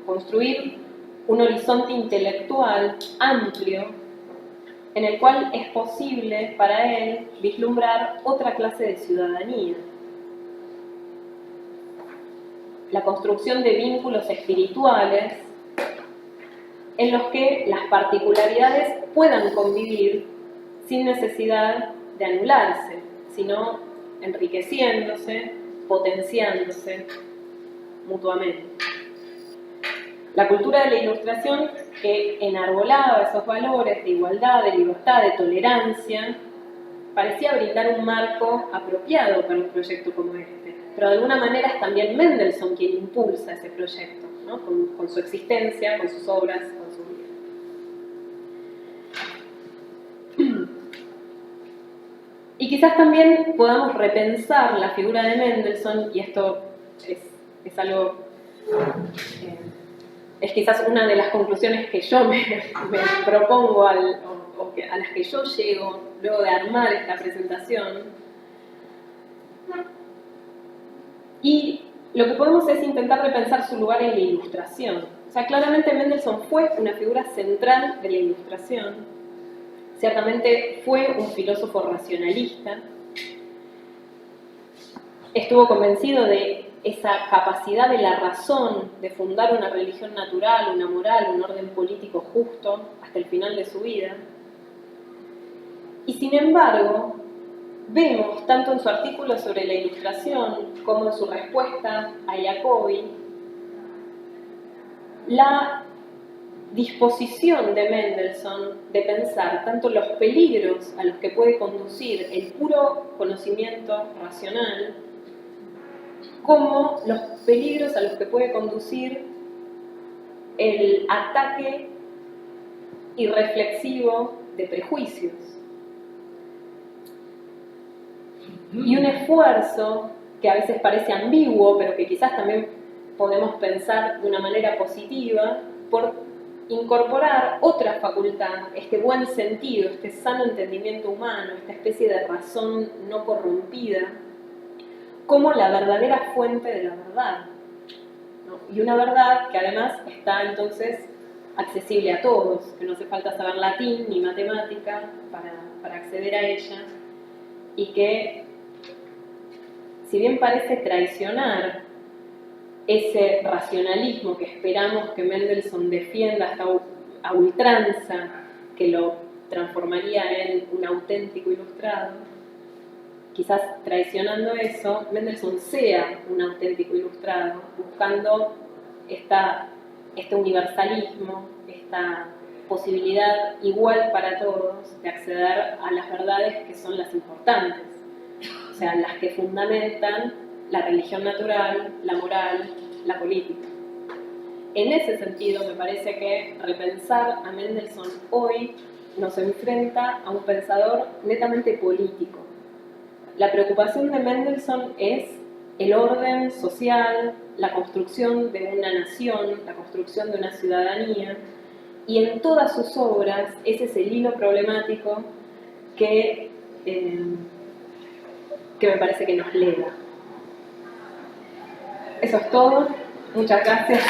construir un horizonte intelectual amplio en el cual es posible para él vislumbrar otra clase de ciudadanía. La construcción de vínculos espirituales en los que las particularidades puedan convivir sin necesidad de anularse, sino enriqueciéndose, potenciándose mutuamente. La cultura de la Ilustración, que enarbolaba esos valores de igualdad, de libertad, de tolerancia, parecía brindar un marco apropiado para un proyecto como este. Pero de alguna manera es también Mendelssohn quien impulsa ese proyecto, ¿no? con su existencia, con sus obras, con su vida. Y quizás también podamos repensar la figura de Mendelssohn, y esto es algo... es quizás una de las conclusiones que yo me propongo a las que yo llego luego de armar esta presentación. Y lo que podemos es intentar repensar su lugar en la Ilustración. O sea, claramente Mendelssohn fue una figura central de la Ilustración. Ciertamente fue un filósofo racionalista. Estuvo convencido de esa capacidad de la razón de fundar una religión natural, una moral, un orden político justo hasta el final de su vida. Y sin embargo, vemos tanto en su artículo sobre la Ilustración como en su respuesta a Jacobi la disposición de Mendelssohn de pensar tanto los peligros a los que puede conducir el puro conocimiento racional como los peligros a los que puede conducir el ataque irreflexivo de prejuicios. Y un esfuerzo que a veces parece ambiguo, pero que quizás también podemos pensar de una manera positiva, por incorporar otra facultad, este buen sentido, este sano entendimiento humano, esta especie de razón no corrompida, como la verdadera fuente de la verdad, ¿no? Y una verdad que además está entonces accesible a todos, que no hace falta saber latín ni matemática para acceder a ella, y que, si bien parece traicionar ese racionalismo que esperamos que Mendelssohn defienda hasta a ultranza, que lo transformaría en un auténtico ilustrado, quizás traicionando eso, Mendelssohn sea un auténtico ilustrado, buscando este universalismo, esta posibilidad igual para todos de acceder a las verdades que son las importantes, o sea, las que fundamentan la religión natural, la moral, la política. en ese sentido me parece que repensar a Mendelssohn hoy nos enfrenta a un pensador netamente político. La preocupación de Mendelssohn es el orden social, la construcción de una nación, la construcción de una ciudadanía, y en todas sus obras ese es el hilo problemático que me parece que nos lega. Eso es todo. Muchas gracias.